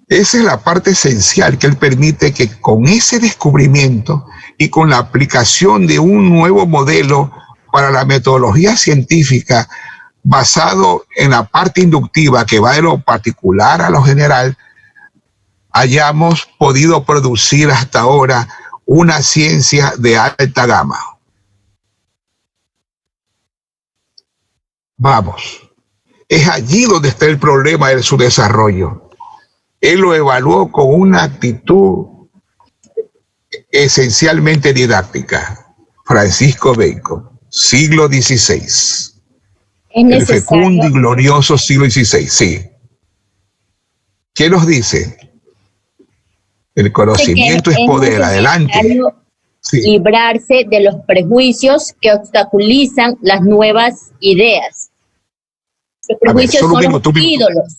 Esa es la parte esencial que él permite que con ese descubrimiento y con la aplicación de un nuevo modelo para la metodología científica basado en la parte inductiva que va de lo particular a lo general, hayamos podido producir hasta ahora una ciencia de alta gama. Vamos, es allí donde está el problema de su desarrollo. Él lo evaluó con una actitud esencialmente didáctica. Francisco Bacon, siglo XVI. El fecundo y glorioso siglo XVI, sí. ¿Qué nos dice? El conocimiento es poder, adelante. Sí. Librarse de los prejuicios que obstaculizan las nuevas ideas. Los prejuicios son los ídolos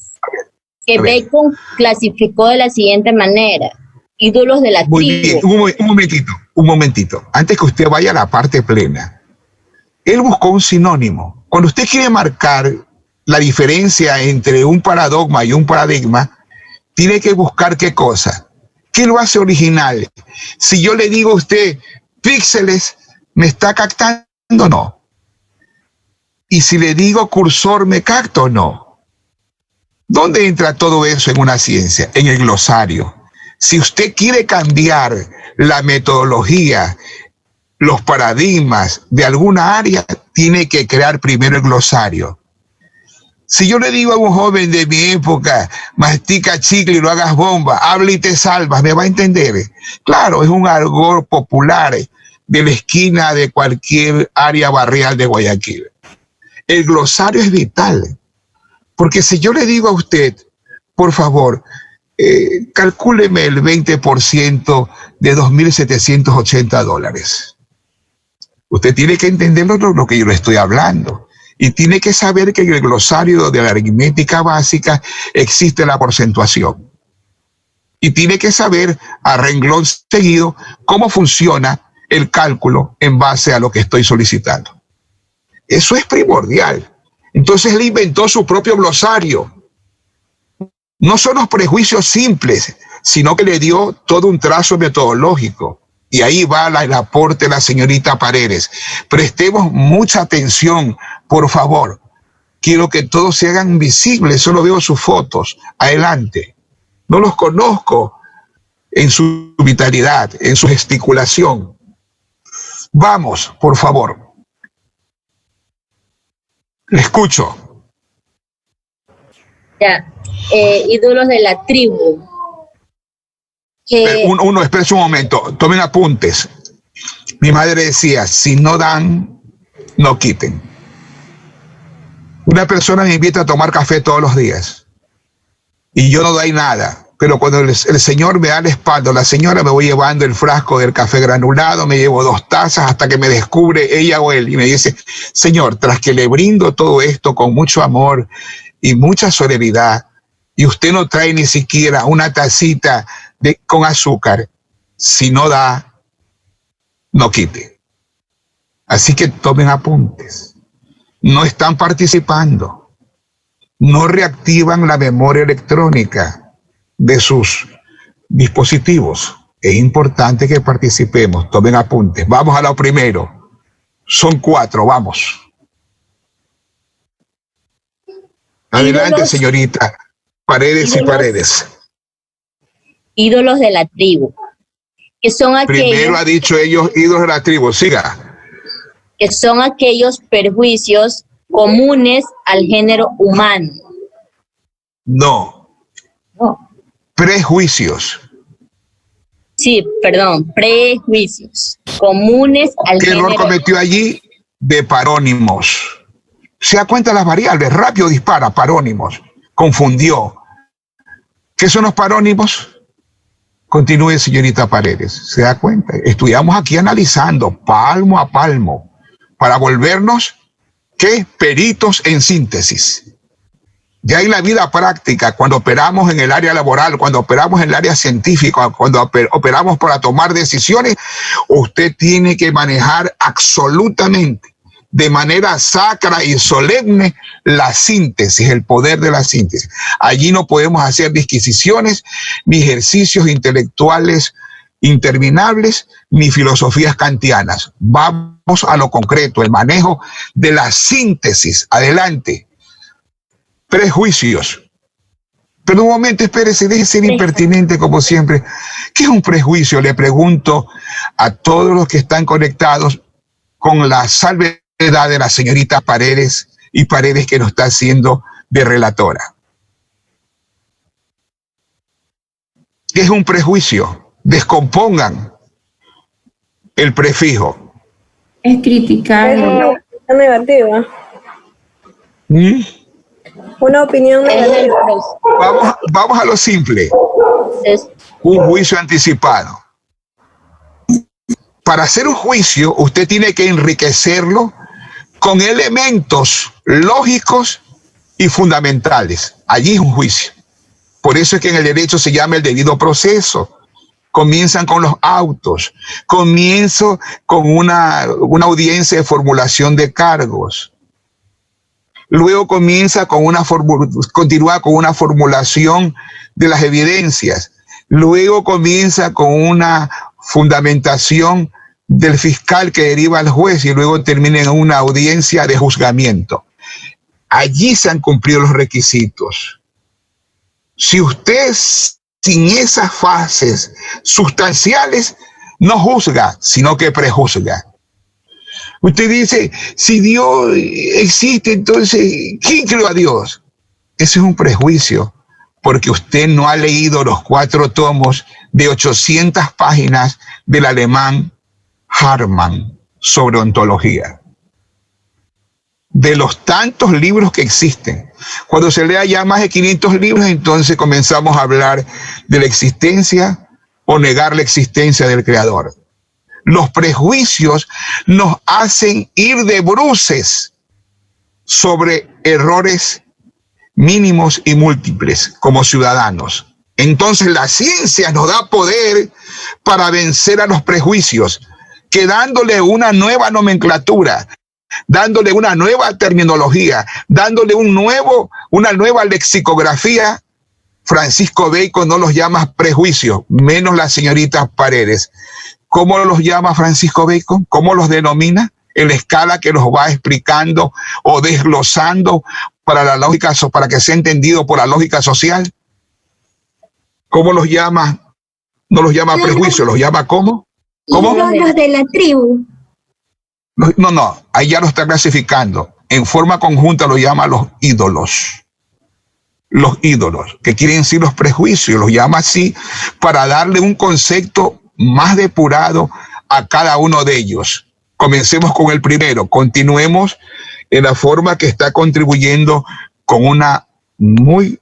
que Bacon clasificó de la siguiente manera. Ídolos de la tribu. Un momentito. Antes que usted vaya a la parte plena. Él buscó un sinónimo. Cuando usted quiere marcar la diferencia entre un paradigma y un paradigma, tiene que buscar qué cosa. ¿Qué lo hace original? Si yo le digo a usted píxeles, ¿me está captando o no? Y si le digo cursor, ¿me capto o no? ¿Dónde entra todo eso en una ciencia? En el glosario. Si usted quiere cambiar la metodología, los paradigmas de alguna área, tiene que crear primero el glosario. Si yo le digo a un joven de mi época, mastica chicle y no hagas bomba, habla y te salvas, ¿me va a entender? Claro, es un argot popular de la esquina de cualquier área barrial de Guayaquil. El glosario es vital, porque si yo le digo a usted, por favor, calcúleme el 20% de $2.780. Usted tiene que entender lo que yo le estoy hablando. Y tiene que saber que en el glosario de la aritmética básica existe la porcentuación. Y tiene que saber a renglón seguido cómo funciona el cálculo en base a lo que estoy solicitando. Eso es primordial. Entonces él inventó su propio glosario. No son los prejuicios simples, sino que le dio todo un trazo metodológico. Y ahí va el aporte de la señorita Paredes. Prestemos mucha atención, por favor. Quiero que todos se hagan visibles. Solo veo sus fotos. Adelante. No los conozco. en su vitalidad, en su gesticulación. Vamos, por favor. Le escucho. Ya, ídolos de la tribu. Uno, espérese un momento, tomen apuntes. Mi madre decía, si no dan, no quiten. Una persona me invita a tomar café todos los días y yo no doy nada, pero cuando el señor me da la espalda, la señora, me voy llevando el frasco del café granulado, me llevo 2 tazas hasta que me descubre ella o él y me dice, señor, tras que le brindo todo esto con mucho amor y mucha solemnidad, y usted no trae ni siquiera una tacita con azúcar, si no da, no quite. Así que tomen apuntes. No están participando, no reactivan la memoria electrónica de sus dispositivos. Es importante que participemos, tomen apuntes. Vamos a lo primero. Son 4, vamos. Adelante, señorita. Paredes y Paredes. Ídolos de la tribu, que son aquellos... Primero ha dicho ellos, ídolos de la tribu, siga. Que son aquellos perjuicios comunes al género humano. No. Prejuicios. Sí, perdón, prejuicios comunes al género. ¿Qué error cometió allí? De parónimos. Se da cuenta de las variables, rápido dispara, parónimos. Confundió. ¿Qué son los parónimos? Continúe, señorita Paredes. ¿Se da cuenta? Estudiamos aquí analizando palmo a palmo para volvernos, ¿qué? Peritos en síntesis. Ya en la vida práctica, cuando operamos en el área laboral, cuando operamos en el área científica, cuando operamos para tomar decisiones, usted tiene que manejar absolutamente, de manera sacra y solemne, la síntesis, el poder de la síntesis. Allí no podemos hacer disquisiciones ni ejercicios intelectuales interminables ni filosofías kantianas. Vamos a lo concreto, el manejo de la síntesis. Adelante. Prejuicios. Pero un momento, espérese, deje ser impertinente como siempre. ¿Qué es un prejuicio? Le pregunto a todos los que están conectados con la salvedad de la señorita Paredes y Paredes, que nos está haciendo de relatora. ¿Qué es un prejuicio? Descompongan el prefijo. Es criticar. Es una opinión negativa. Una opinión negativa. Vamos a lo simple. Un juicio anticipado. Para hacer un juicio, usted tiene que enriquecerlo con elementos lógicos y fundamentales. Allí es un juicio. Por eso es que en el derecho se llama el debido proceso. Comienzan con los autos, comienzo con una audiencia de formulación de cargos. Luego continúa con una formulación de las evidencias. Luego comienza con una fundamentación del fiscal que deriva al juez y luego termina en una audiencia de juzgamiento. Allí se han cumplido los requisitos. Si usted sin esas fases sustanciales no juzga, sino que prejuzga. Usted dice, si Dios existe, entonces, ¿quién creó a Dios? Ese es un prejuicio, porque usted no ha leído los 4 tomos de 800 páginas del alemán Hartmann sobre ontología. De los tantos libros que existen. Cuando se lea ya más de 500 libros, entonces comenzamos a hablar de la existencia o negar la existencia del Creador. Los prejuicios nos hacen ir de bruces sobre errores mínimos y múltiples como ciudadanos. Entonces la ciencia nos da poder para vencer a los prejuicios, que dándole una nueva nomenclatura, dándole una nueva terminología, dándole una nueva lexicografía, Francisco Bacon no los llama prejuicios, menos la señorita Paredes. ¿Cómo los llama Francisco Bacon? ¿Cómo los denomina? En la escala que los va explicando o desglosando para la lógica, para que sea entendido por la lógica social. ¿Cómo los llama? No los llama prejuicios, los llama ¿cómo? ¿Cómo? Ídolos de la tribu. No, ahí ya lo está clasificando. En forma conjunta lo llama los ídolos. Los ídolos, que quieren decir los prejuicios, los llama así para darle un concepto más depurado a cada uno de ellos. Comencemos con el primero, continuemos en la forma que está contribuyendo con una muy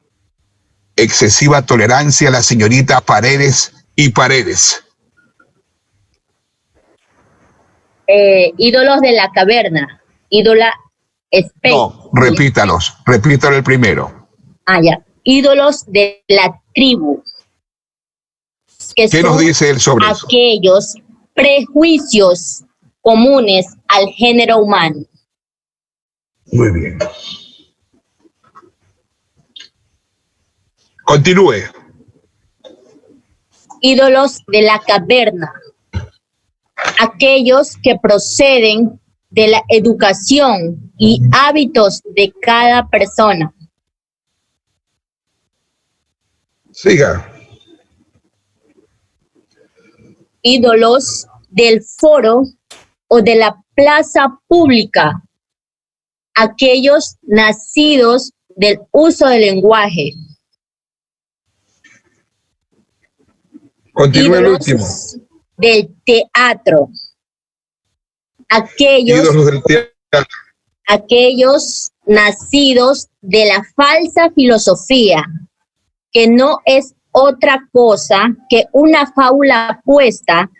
excesiva tolerancia la señorita Paredes y Paredes. Ídolos de la caverna, ídola Space. No, repítalo el primero. Ya. Ídolos de la tribu. ¿Qué nos dice él sobre eso? Aquellos prejuicios comunes al género humano. Muy bien. Continúe. Ídolos de la caverna. Aquellos que proceden de la educación y hábitos de cada persona. Siga. Ídolos del foro o de la plaza pública. Aquellos nacidos del uso del lenguaje. Continúe el último. Del teatro. Ídolos del teatro. Aquellos nacidos de la falsa filosofía, que no es otra cosa que una fábula puesta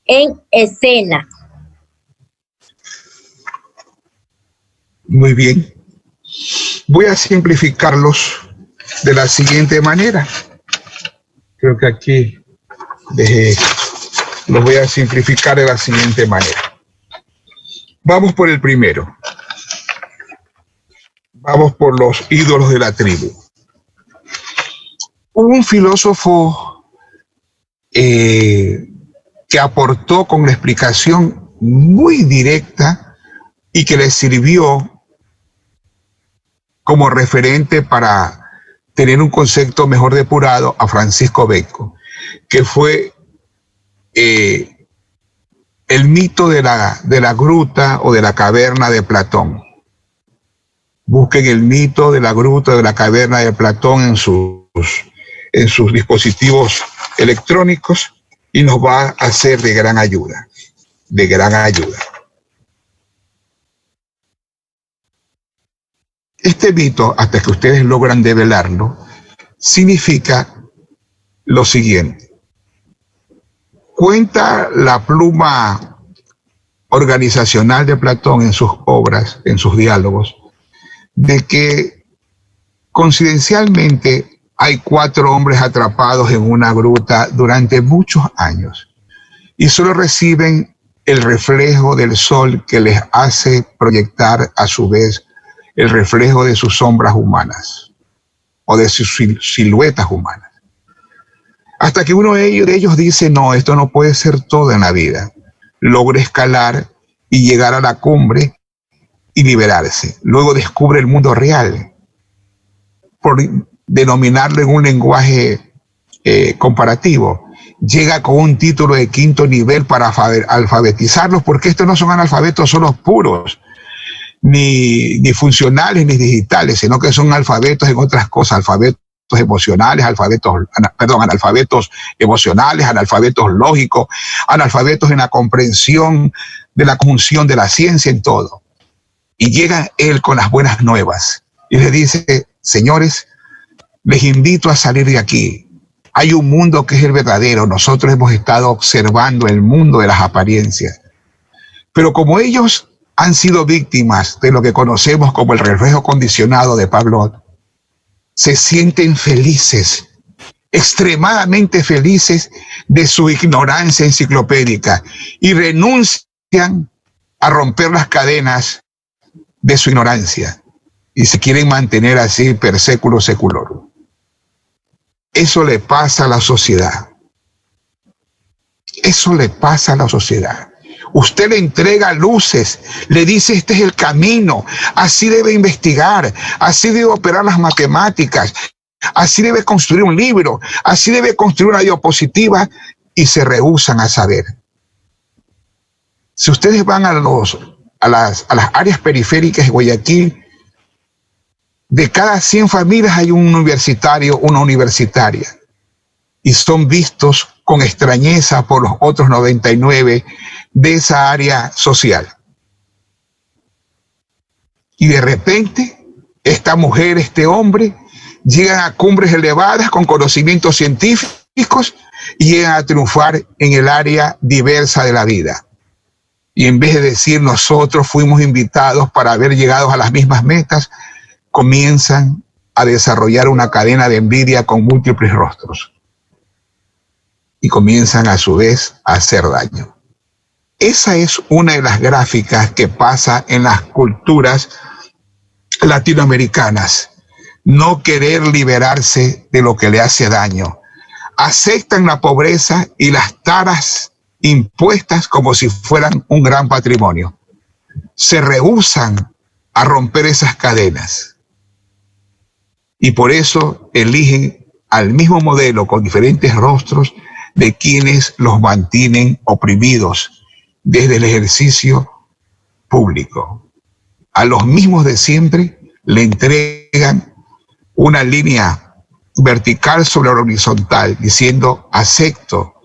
en escena. Muy bien. Voy a simplificarlos de la siguiente manera. Creo que aquí los voy a simplificar de la siguiente manera. Vamos por el primero. Vamos por los ídolos de la tribu. Hubo un filósofo que aportó con la explicación muy directa y que le sirvió como referente para tener un concepto mejor depurado a Francisco Bacon, que fue el mito de la gruta o de la caverna de Platón. Busquen el mito de la gruta o de la caverna de Platón en sus dispositivos electrónicos y nos va a ser de gran ayuda, de gran ayuda. Este mito, hasta que ustedes logran develarlo, significa lo siguiente. Cuenta la pluma organizacional de Platón en sus obras, en sus diálogos, de que coincidencialmente hay 4 hombres atrapados en una gruta durante muchos años y solo reciben el reflejo del sol que les hace proyectar a su vez el reflejo de sus sombras humanas o de sus siluetas humanas. Hasta que uno de ellos dice, no, esto no puede ser todo en la vida. Logra escalar y llegar a la cumbre y liberarse. Luego descubre el mundo real, por denominarlo en un lenguaje comparativo. Llega con un título de 5º nivel para alfabetizarlos, porque estos no son analfabetos solos puros, ni funcionales ni digitales, sino que son alfabetos en otras cosas, alfabetos emocionales, analfabetos emocionales, analfabetos lógicos, analfabetos en la comprensión de la conjunción de la ciencia, en todo. Y llega él con las buenas nuevas y le dice, señores, les invito a salir de aquí. Hay un mundo que es el verdadero. Nosotros hemos estado observando el mundo de las apariencias. Pero como ellos han sido víctimas de lo que conocemos como el reflejo condicionado de Pavlov, se sienten felices, extremadamente felices de su ignorancia enciclopédica y renuncian a romper las cadenas de su ignorancia y se quieren mantener así per século seculorum. Eso le pasa a la sociedad. Eso le pasa a la sociedad. Usted le entrega luces, le dice este es el camino, así debe investigar, así debe operar las matemáticas, así debe construir un libro, así debe construir una diapositiva, y se rehúsan a saber. Si ustedes van a las áreas periféricas de Guayaquil, de cada 100 familias hay un universitario, una universitaria, y son vistos con extrañeza por los otros 99 de esa área social. Y de repente, esta mujer, este hombre, llegan a cumbres elevadas con conocimientos científicos y llegan a triunfar en el área diversa de la vida. Y en vez de decir nosotros fuimos invitados para haber llegado a las mismas metas, comienzan a desarrollar una cadena de envidia con múltiples rostros. Y comienzan a su vez a hacer daño. Esa es una de las gráficas que pasa en las culturas latinoamericanas. No querer liberarse de lo que le hace daño. Aceptan la pobreza y las taras impuestas como si fueran un gran patrimonio. Se rehúsan a romper esas cadenas. Y por eso eligen al mismo modelo con diferentes rostros de quienes los mantienen oprimidos desde el ejercicio público. A los mismos de siempre le entregan una línea vertical sobre la horizontal, diciendo acepto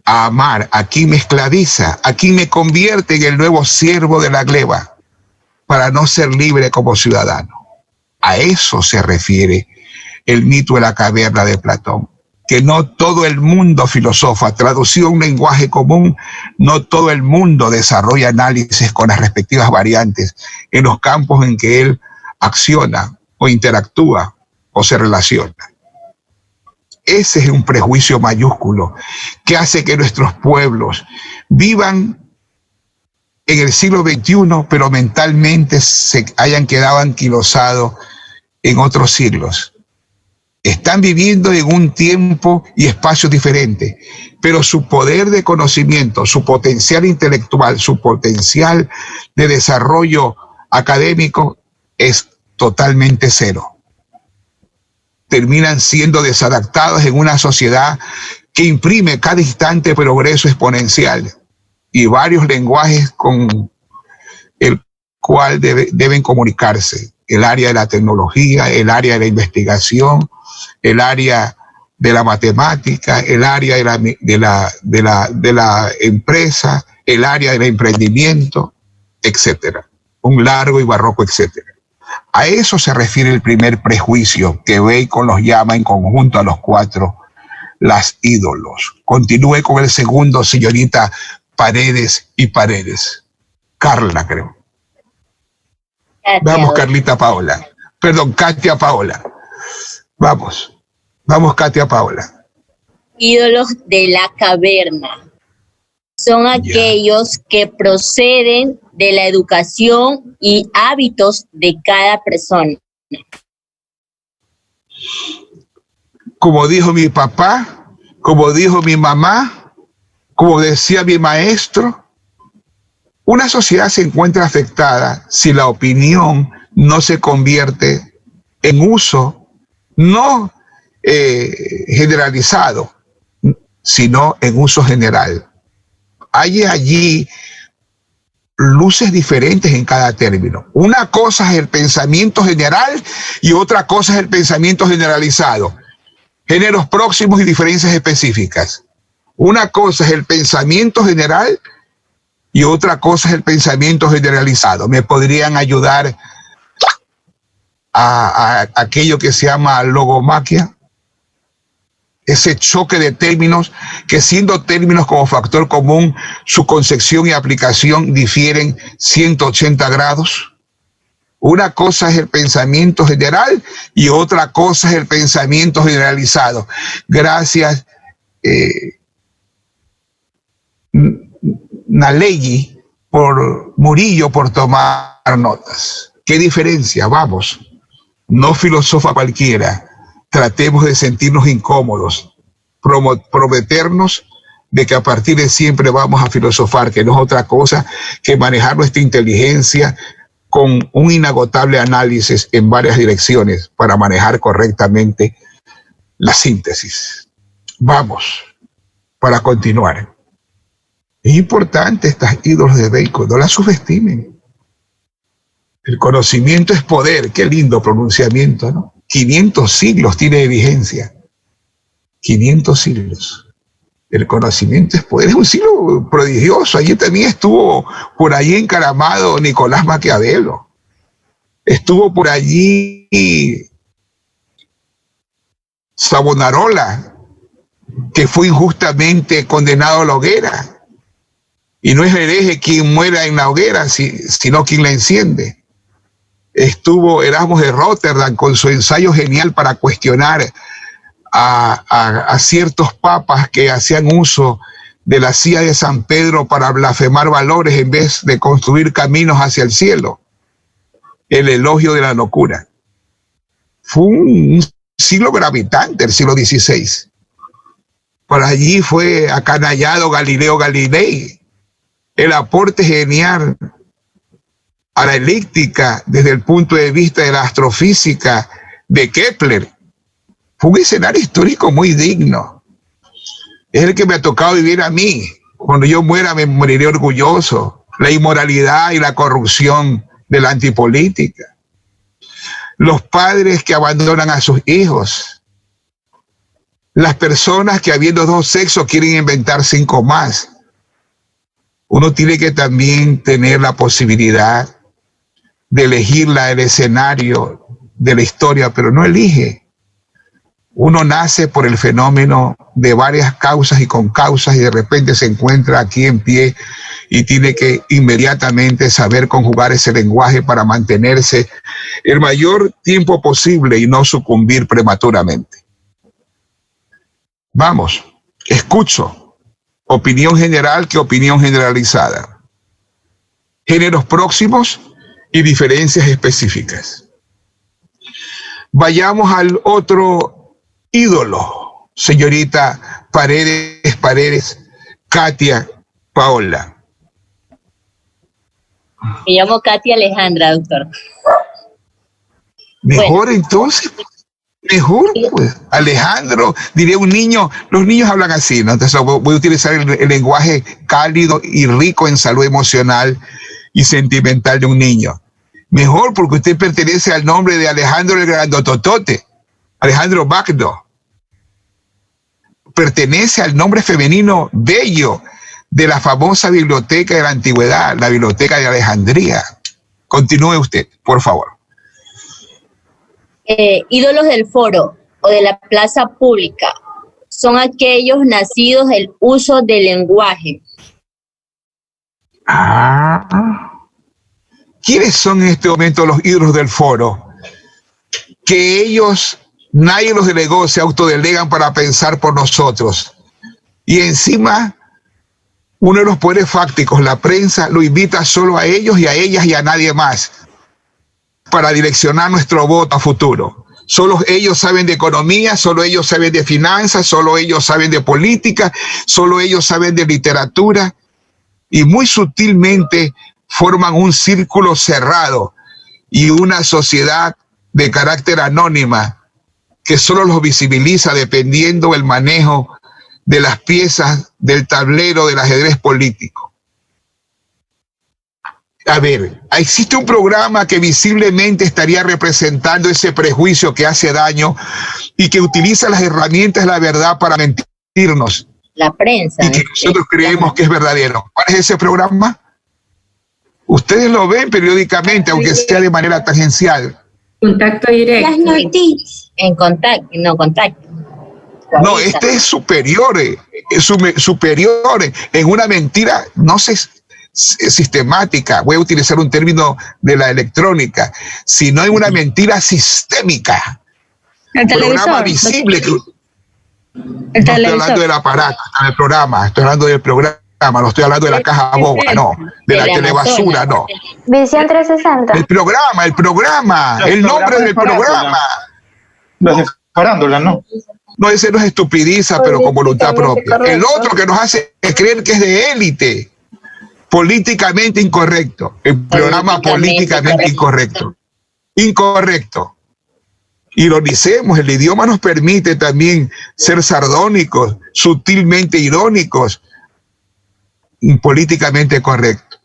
a amar, aquí me esclaviza, aquí me convierte en el nuevo siervo de la gleba, para no ser libre como ciudadano. A eso se refiere el mito de la caverna de Platón, que no todo el mundo filosofa, traducido a un lenguaje común, no todo el mundo desarrolla análisis con las respectivas variantes en los campos en que él acciona o interactúa o se relaciona. Ese es un prejuicio mayúsculo que hace que nuestros pueblos vivan en el siglo XXI, pero mentalmente se hayan quedado anquilosados en otros siglos. Están viviendo en un tiempo y espacio diferente, pero su poder de conocimiento, su potencial intelectual, su potencial de desarrollo académico es totalmente cero. Terminan siendo desadaptados en una sociedad que imprime cada instante progreso exponencial y varios lenguajes con el cual deben comunicarse. El área de la tecnología, el área de la investigación, el área de la matemática, el área de la empresa, el área del emprendimiento, etcétera. Un largo y barroco etcétera. A eso se refiere el primer prejuicio que Bacon los llama en conjunto a los 4 las ídolos. Continúe con el segundo, señorita Paredes y Paredes. Carla, creo. Katia. Vamos, Carlita Paola. Perdón, Katia Paola. Vamos, Katia Paola. Ídolos de la caverna. Son aquellos que proceden de la educación y hábitos de cada persona. Como dijo mi papá, como dijo mi mamá, como decía mi maestro, una sociedad se encuentra afectada si la opinión no se convierte en uso, no generalizado, sino en uso general. Hay allí luces diferentes en cada término. Una cosa es el pensamiento general y otra cosa es el pensamiento generalizado. Géneros próximos y diferencias específicas. Una cosa es el pensamiento general y otra cosa es el pensamiento generalizado. Me podrían ayudar a aquello que se llama logomaquia. Ese choque de términos que, siendo términos como factor común, su concepción y aplicación difieren 180 grados. Una cosa es el pensamiento general y otra cosa es el pensamiento generalizado. Gracias, Nalegui, Murillo, por tomar notas. ¿Qué diferencia? Vamos, no filosofa cualquiera. Tratemos de sentirnos incómodos, prometernos de que a partir de siempre vamos a filosofar, que no es otra cosa que manejar nuestra inteligencia con un inagotable análisis en varias direcciones para manejar correctamente la síntesis. Vamos, para continuar. Es importante estas ídolos de Bacon, no las subestimen. El conocimiento es poder, qué lindo pronunciamiento, ¿no? 500 siglos tiene de vigencia. 500 siglos. El conocimiento es poder, es un siglo prodigioso. Allí también estuvo por allí encaramado Nicolás Maquiavelo. Estuvo por allí Savonarola, que fue injustamente condenado a la hoguera. Y no es hereje quien muera en la hoguera, sino quien la enciende. Estuvo Erasmo de Róterdam con su ensayo genial para cuestionar a ciertos papas que hacían uso de la silla de San Pedro para blasfemar valores en vez de construir caminos hacia el cielo. El elogio de la locura. Fue un siglo gravitante, el siglo XVI. Por allí fue acanallado Galileo Galilei. El aporte genial a la elíptica desde el punto de vista de la astrofísica de Kepler. Fue un escenario histórico muy digno. Es el que me ha tocado vivir a mí. Cuando yo muera me moriré orgulloso. La inmoralidad y la corrupción de la antipolítica. Los padres que abandonan a sus hijos. Las personas que habiendo 2 sexos quieren inventar 5 más. Uno tiene que también tener la posibilidad de elegir el escenario de la historia, pero no elige. Uno nace por el fenómeno de varias causas y con causas y de repente se encuentra aquí en pie y tiene que inmediatamente saber conjugar ese lenguaje para mantenerse el mayor tiempo posible y no sucumbir prematuramente. Vamos, escucho. Opinión general que opinión generalizada. Géneros próximos y diferencias específicas. Vayamos al otro ídolo, señorita Paredes, Katia Paola. Me llamo Katia Alejandra, doctor. Mejor entonces. Mejor, pues, Alejandro, diría un niño, los niños hablan así, ¿no? Entonces voy a utilizar el lenguaje cálido y rico en salud emocional y sentimental de un niño. Mejor porque usted pertenece al nombre de Alejandro el Grandototote, Alejandro Bagdo. Pertenece al nombre femenino bello de la famosa biblioteca de la antigüedad, la Biblioteca de Alejandría. Continúe usted, por favor. Ídolos del foro o de la plaza pública son aquellos nacidos del uso del lenguaje. ¿Quiénes son en este momento los ídolos del foro? Que ellos, nadie los delegó, se autodelegan para pensar por nosotros. Y encima, uno de los poderes fácticos, la prensa, lo invita solo a ellos y a ellas y a nadie más para direccionar nuestro voto a futuro. Solo ellos saben de economía, solo ellos saben de finanzas, solo ellos saben de política, solo ellos saben de literatura y muy sutilmente forman un círculo cerrado y una sociedad de carácter anónima que solo los visibiliza dependiendo del manejo de las piezas del tablero del ajedrez político. A ver, existe un programa que visiblemente estaría representando ese prejuicio que hace daño y que utiliza las herramientas de la verdad para mentirnos. La prensa. Y que nosotros creemos que es verdadero. ¿Cuál es ese programa? Ustedes lo ven periódicamente, aunque sea de manera tangencial. Contacto directo. Las noticias. En contacto, no contacto. No, este es superior, en una mentira, no sé, sistemática, voy a utilizar un término de la electrónica, sino en una mentira sistémica. El programa visible. No estoy hablando del aparato, del programa, estoy hablando del programa, no estoy hablando de la caja boba, no, de la telebasura, no. Visión 360. El programa, el nombre del programa. Las de farándula, ¿no? No, ese nos estupidiza, pero con voluntad propia. El otro que nos hace creer que es de élite. políticamente incorrecto. El programa políticamente incorrecto. Incorrecto. Ironicemos, el idioma nos permite también ser sardónicos, sutilmente irónicos, y políticamente correcto.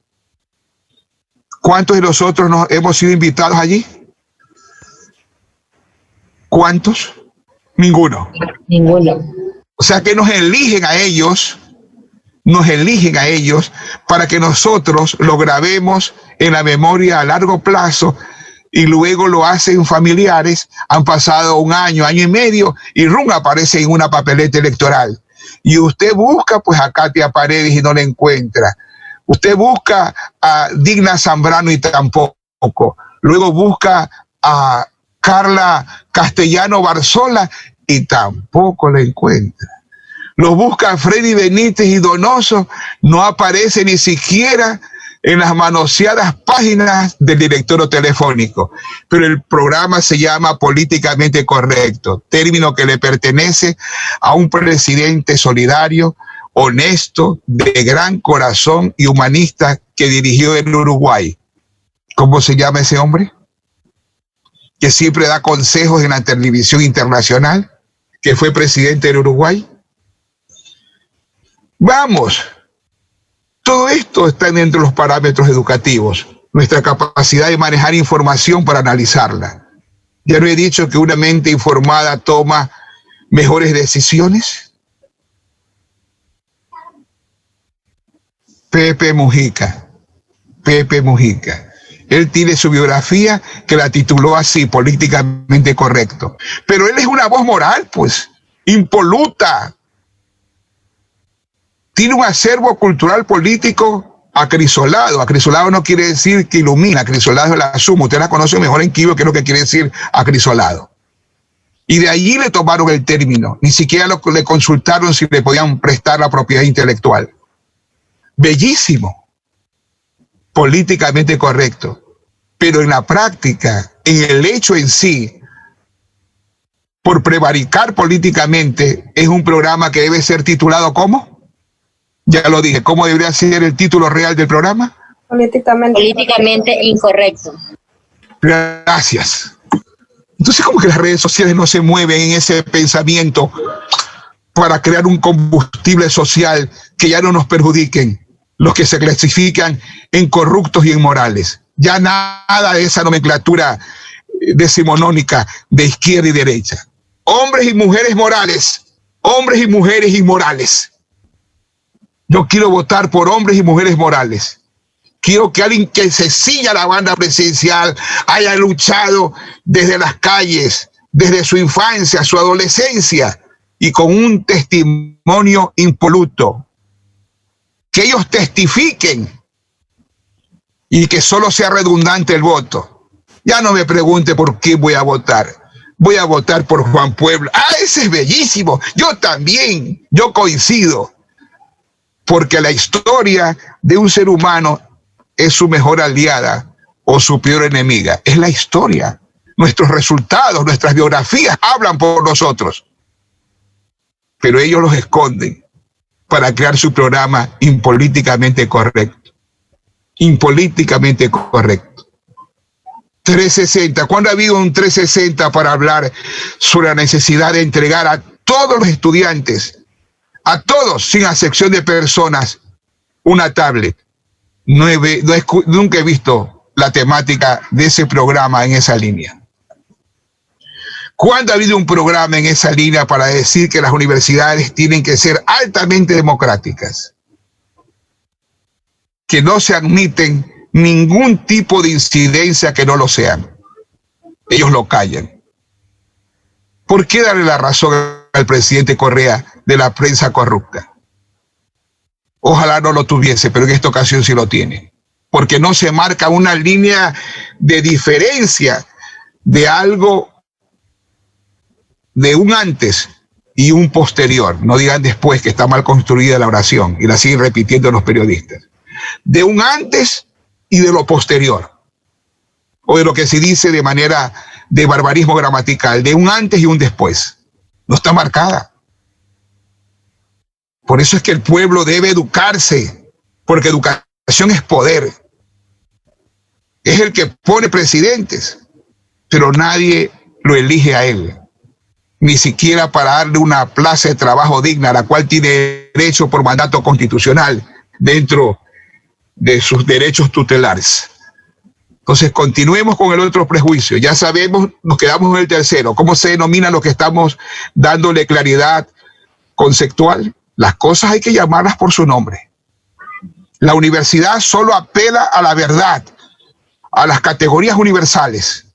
¿Cuántos de nosotros nos hemos sido invitados allí? ¿Cuántos? Ninguno. Ninguno. O sea que nos eligen a ellos para que nosotros lo grabemos en la memoria a largo plazo y luego lo hacen familiares. Han pasado un año, año y medio y rum, aparece en una papeleta electoral. Y usted busca pues a Katia Paredes y no la encuentra. Usted busca a Digna Zambrano y tampoco. Luego busca a Carla Castellano Barzola y tampoco la encuentra. Los busca a Freddy Benítez y Donoso, no aparece ni siquiera en las manoseadas páginas del directorio telefónico. Pero el programa se llama Políticamente Correcto, término que le pertenece a un presidente solidario, honesto, de gran corazón y humanista que dirigió el Uruguay. ¿Cómo se llama ese hombre? Que siempre da consejos en la televisión internacional, que fue presidente del Uruguay. Vamos, todo esto está dentro de los parámetros educativos, nuestra capacidad de manejar información para analizarla. Ya lo he dicho que una mente informada toma mejores decisiones. Pepe Mujica. Él tiene su biografía que la tituló así, Políticamente Correcto. Pero él es una voz moral, pues, impoluta. Tiene un acervo cultural político acrisolado. Acrisolado no quiere decir que ilumina, acrisolado es la suma. Usted la conoce mejor en Kibo, que es lo que quiere decir acrisolado. Y de allí le tomaron el término. Ni siquiera le consultaron si le podían prestar la propiedad intelectual. Bellísimo. Políticamente correcto. Pero en la práctica, en el hecho en sí, por prevaricar políticamente, es un programa que debe ser titulado ¿cómo? Ya lo dije, ¿cómo debería ser el título real del programa? Políticamente incorrecto. Gracias. Entonces, ¿cómo que las redes sociales no se mueven en ese pensamiento para crear un combustible social que ya no nos perjudiquen los que se clasifican en corruptos y inmorales? Ya nada de esa nomenclatura decimonónica de izquierda y derecha. Hombres y mujeres morales, hombres y mujeres inmorales. Yo quiero votar por hombres y mujeres morales. Quiero que alguien que se ciña a la banda presidencial haya luchado desde las calles, desde su infancia, su adolescencia, y con un testimonio impoluto. Que ellos testifiquen y que solo sea redundante el voto. Ya no me pregunte por qué voy a votar. Voy a votar por Juan Pueblo. Ah, ese es bellísimo. Yo también, yo coincido. Porque la historia de un ser humano es su mejor aliada o su peor enemiga. Es la historia. Nuestros resultados, nuestras biografías hablan por nosotros. Pero ellos los esconden para crear su programa impolíticamente correcto. Impolíticamente correcto. 360. ¿Cuándo ha habido un 360 para hablar sobre la necesidad de entregar a todos los estudiantes, a todos, sin excepción de personas, una tablet? Nunca he visto la temática de ese programa en esa línea. ¿Cuándo ha habido un programa en esa línea para decir que las universidades tienen que ser altamente democráticas? Que no se admiten ningún tipo de incidencia que no lo sean. Ellos lo callan. ¿Por qué darle la razón al presidente Correa de la prensa corrupta? Ojalá no lo tuviese, pero en esta ocasión sí lo tiene. Porque no se marca una línea de diferencia de algo, de un antes y un posterior. No digan después que está mal construida la oración y la siguen repitiendo los periodistas. De un antes y de lo posterior. O de lo que se dice de manera de barbarismo gramatical, de un antes y un después. No está marcada. Por eso es que el pueblo debe educarse, porque educación administración es poder. Es el que pone presidentes, pero nadie lo elige a él, ni siquiera para darle una plaza de trabajo digna a la cual tiene derecho por mandato constitucional dentro de sus derechos tutelares. Entonces, continuemos con el otro prejuicio. Ya sabemos, nos quedamos en el tercero. ¿Cómo se denomina lo que estamos dándole claridad conceptual? Las cosas hay que llamarlas por su nombre. La universidad solo apela a la verdad, a las categorías universales.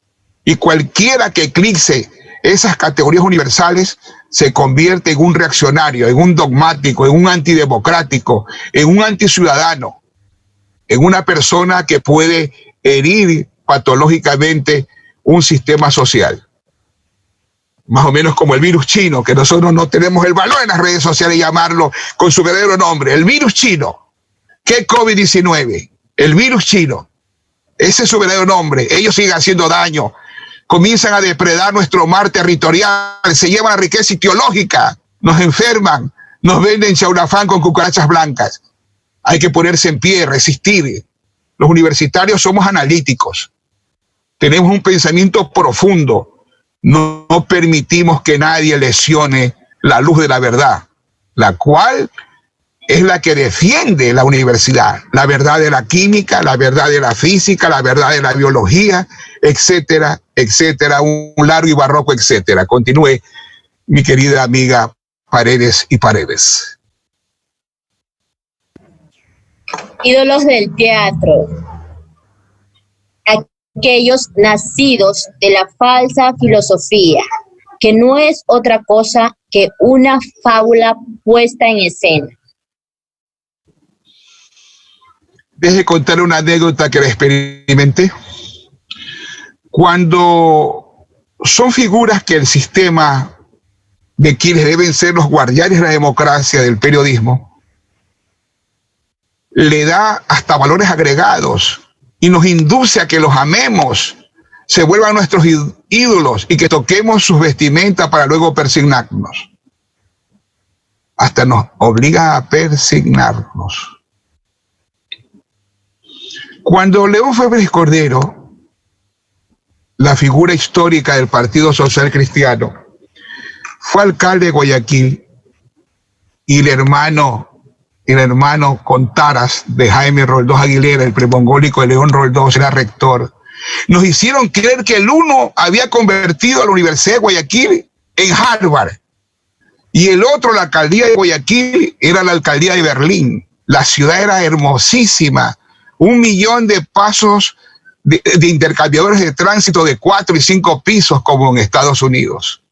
Y cualquiera que eclipse esas categorías universales se convierte en un reaccionario, en un dogmático, en un antidemocrático, en un anticiudadano, en una persona que puede herir patológicamente un sistema social. Más o menos como el virus chino, que nosotros no tenemos el valor en las redes sociales de llamarlo con su verdadero nombre. El virus chino. ¿Qué COVID-19? El virus chino. Ese es su verdadero nombre. Ellos siguen haciendo daño. Comienzan a depredar nuestro mar territorial, se llevan la riqueza ictiológica, nos enferman, nos venden chaulafán con cucarachas blancas. Hay que ponerse en pie, resistir. Los universitarios somos analíticos, tenemos un pensamiento profundo, no permitimos que nadie lesione la luz de la verdad, la cual es la que defiende la universidad, la verdad de la química, la verdad de la física, la verdad de la biología, etcétera, etcétera, un largo y barroco etcétera. Continúe, mi querida amiga Paredes y Paredes. Ídolos del teatro. Aquellos nacidos de la falsa filosofía, que no es otra cosa que una fábula puesta en escena. Deje contar una anécdota que la experimenté. Cuando son figuras que el sistema de quienes deben ser los guardianes de la democracia del periodismo le da hasta valores agregados y nos induce a que los amemos, se vuelvan nuestros ídolos y que toquemos sus vestimentas para luego persignarnos. Hasta nos obliga a persignarnos. Cuando León Febres Cordero, la figura histórica del Partido Social Cristiano, fue alcalde de Guayaquil y el hermano con taras de Jaime Roldós Aguilera, el premongólico de León Roldós, era rector, nos hicieron creer que el uno había convertido a la Universidad de Guayaquil en Harvard y el otro, la alcaldía de Guayaquil, era la alcaldía de Berlín. La ciudad era hermosísima. 1 millón de pasos de intercambiadores de tránsito de 4 y 5 pisos como en Estados Unidos.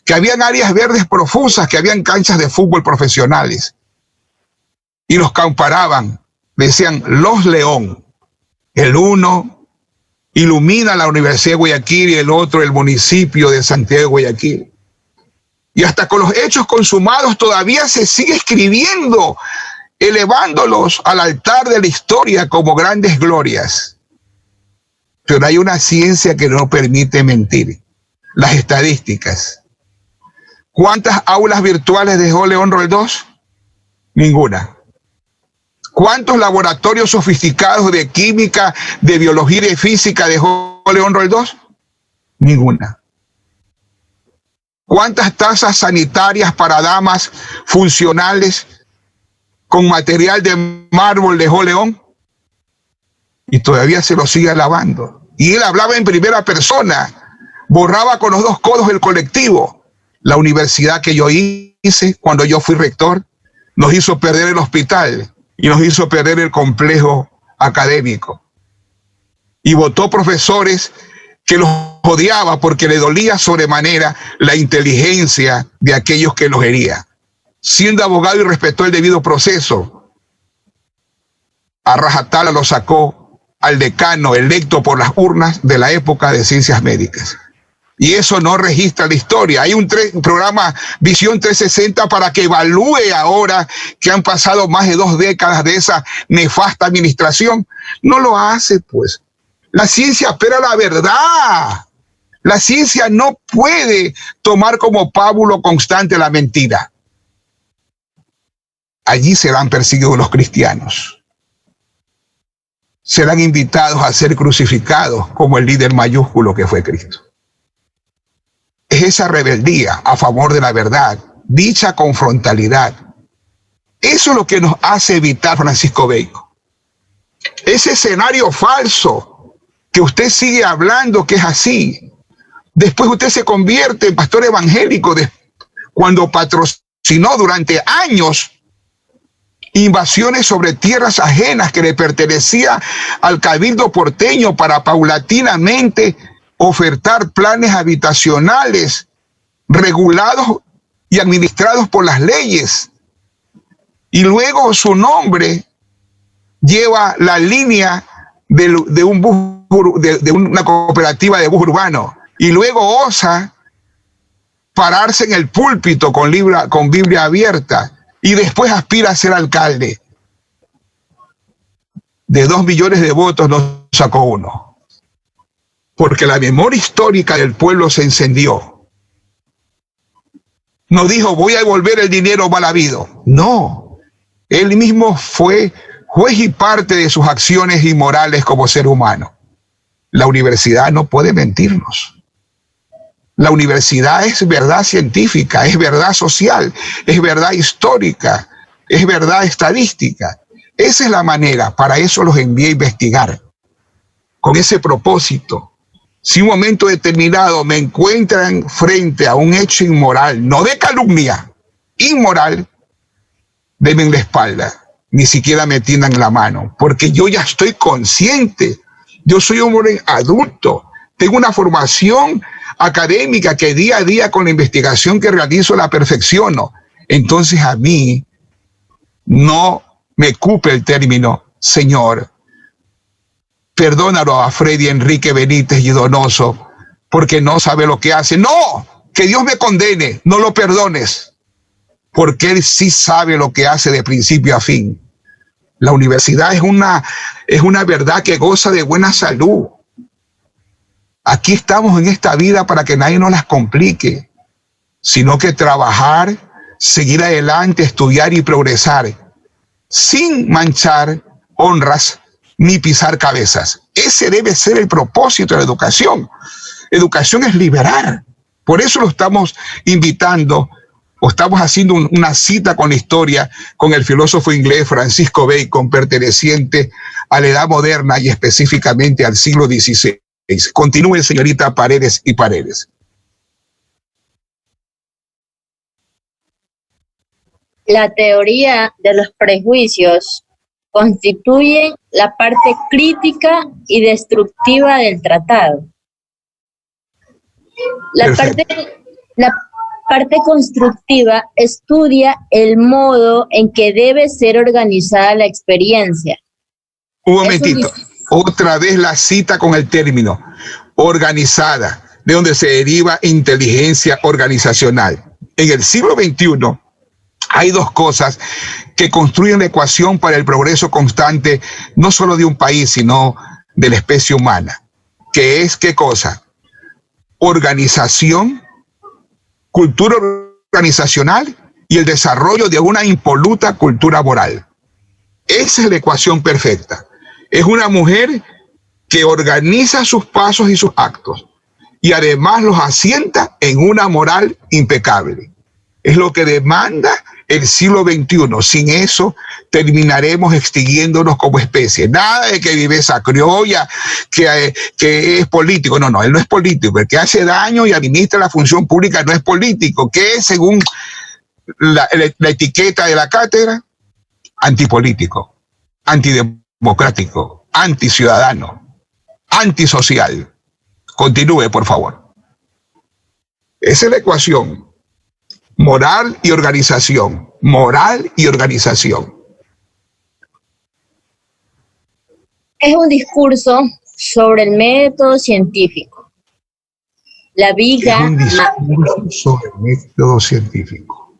Que habían áreas verdes profusas, que habían canchas de fútbol profesionales. Y los comparaban, decían, los León. El uno ilumina la Universidad de Guayaquil y el otro el municipio de Santiago de Guayaquil. Y hasta con los hechos consumados todavía se sigue escribiendo, elevándolos al altar de la historia como grandes glorias. Pero hay una ciencia que no permite mentir, las estadísticas. ¿Cuántas aulas virtuales dejó León Roldós? Ninguna. ¿Cuántos laboratorios sofisticados de química, de biología y de física dejó León Roldós? Ninguna. ¿Cuántas tasas sanitarias para damas funcionales con material de mármol dejó León? Y todavía se lo sigue alabando. Y él hablaba en primera persona, borraba con los 2 codos el colectivo. La universidad que yo hice cuando yo fui rector nos hizo perder el hospital y nos hizo perder el complejo académico. Y votó profesores que los odiaba porque le dolía sobremanera la inteligencia de aquellos que los hería. Siendo abogado y respetó el debido proceso, a rajatabla lo sacó al decano electo por las urnas de la época de ciencias médicas. Y eso no registra la historia. Hay un programa Visión 360 para que evalúe ahora que han pasado más de 2 décadas de esa nefasta administración. No lo hace, pues. La ciencia espera la verdad. La ciencia no puede tomar como pábulo constante la mentira. Allí serán perseguidos los cristianos. serán invitados a ser crucificados como el líder mayúsculo que fue Cristo. Es esa rebeldía a favor de la verdad, dicha con frontalidad. Eso es lo que nos hace evitar Francisco Bacon. Ese escenario falso que usted sigue hablando que es así. Después usted se convierte en pastor evangélico cuando patrocinó durante años invasiones sobre tierras ajenas que le pertenecía al cabildo porteño para paulatinamente ofertar planes habitacionales regulados y administrados por las leyes. Y luego su nombre lleva la línea de una cooperativa de bus urbano. Y luego osa pararse en el púlpito con Biblia abierta. Y después aspira a ser alcalde. De 2 millones de votos no sacó 1. Porque la memoria histórica del pueblo se encendió. No dijo, voy a devolver el dinero mal habido. No. Él mismo fue juez y parte de sus acciones inmorales como ser humano. La universidad no puede mentirnos. La universidad es verdad científica, es verdad social, es verdad histórica, es verdad estadística. Esa es la manera, para eso los envié a investigar, con ese propósito. Si un momento determinado me encuentran frente a un hecho inmoral, no de calumnia, inmoral, denme en la espalda, ni siquiera me tiendan la mano, porque yo ya estoy consciente, yo soy un hombre adulto, tengo una formación académica que día a día con la investigación que realizo la perfecciono. Entonces a mí no me cupe el término, Señor, perdónalo a Freddy Enrique Benítez y Donoso, porque no sabe lo que hace. No, que Dios me condene, no lo perdones, porque Él sí sabe lo que hace de principio a fin. La universidad es una verdad que goza de buena salud. Aquí estamos en esta vida para que nadie nos las complique, sino que trabajar, seguir adelante, estudiar y progresar, sin manchar honras ni pisar cabezas. Ese debe ser el propósito de la educación. Educación es liberar. Por eso lo estamos invitando, o estamos haciendo una cita con la historia, con el filósofo inglés Francisco Bacon, perteneciente a la Edad Moderna y específicamente al siglo XVI. Continúe, señorita Paredes y Paredes. La teoría de los prejuicios constituye la parte crítica y destructiva del tratado. La parte constructiva estudia el modo en que debe ser organizada la experiencia. Un momentito. Otra vez la cita con el término organizada, de donde se deriva inteligencia organizacional. En el siglo XXI hay dos cosas que construyen la ecuación para el progreso constante, no solo de un país, sino de la especie humana. ¿Qué es qué cosa? Organización, cultura organizacional y el desarrollo de una impoluta cultura moral. Esa es la ecuación perfecta. Es una mujer que organiza sus pasos y sus actos y además los asienta en una moral impecable. Es lo que demanda el siglo XXI. Sin eso terminaremos extinguiéndonos como especie. Nada de que vive esa criolla, que es político. No, él no es político. El que hace daño y administra la función pública no es político. Que es, según la etiqueta de la cátedra, antipolítico, antidemocrático, anticiudadano, antisocial. Continúe, por favor. Esa es la ecuación. Moral y organización. Moral y organización. Es un discurso sobre el método científico. La viga sobre el método científico.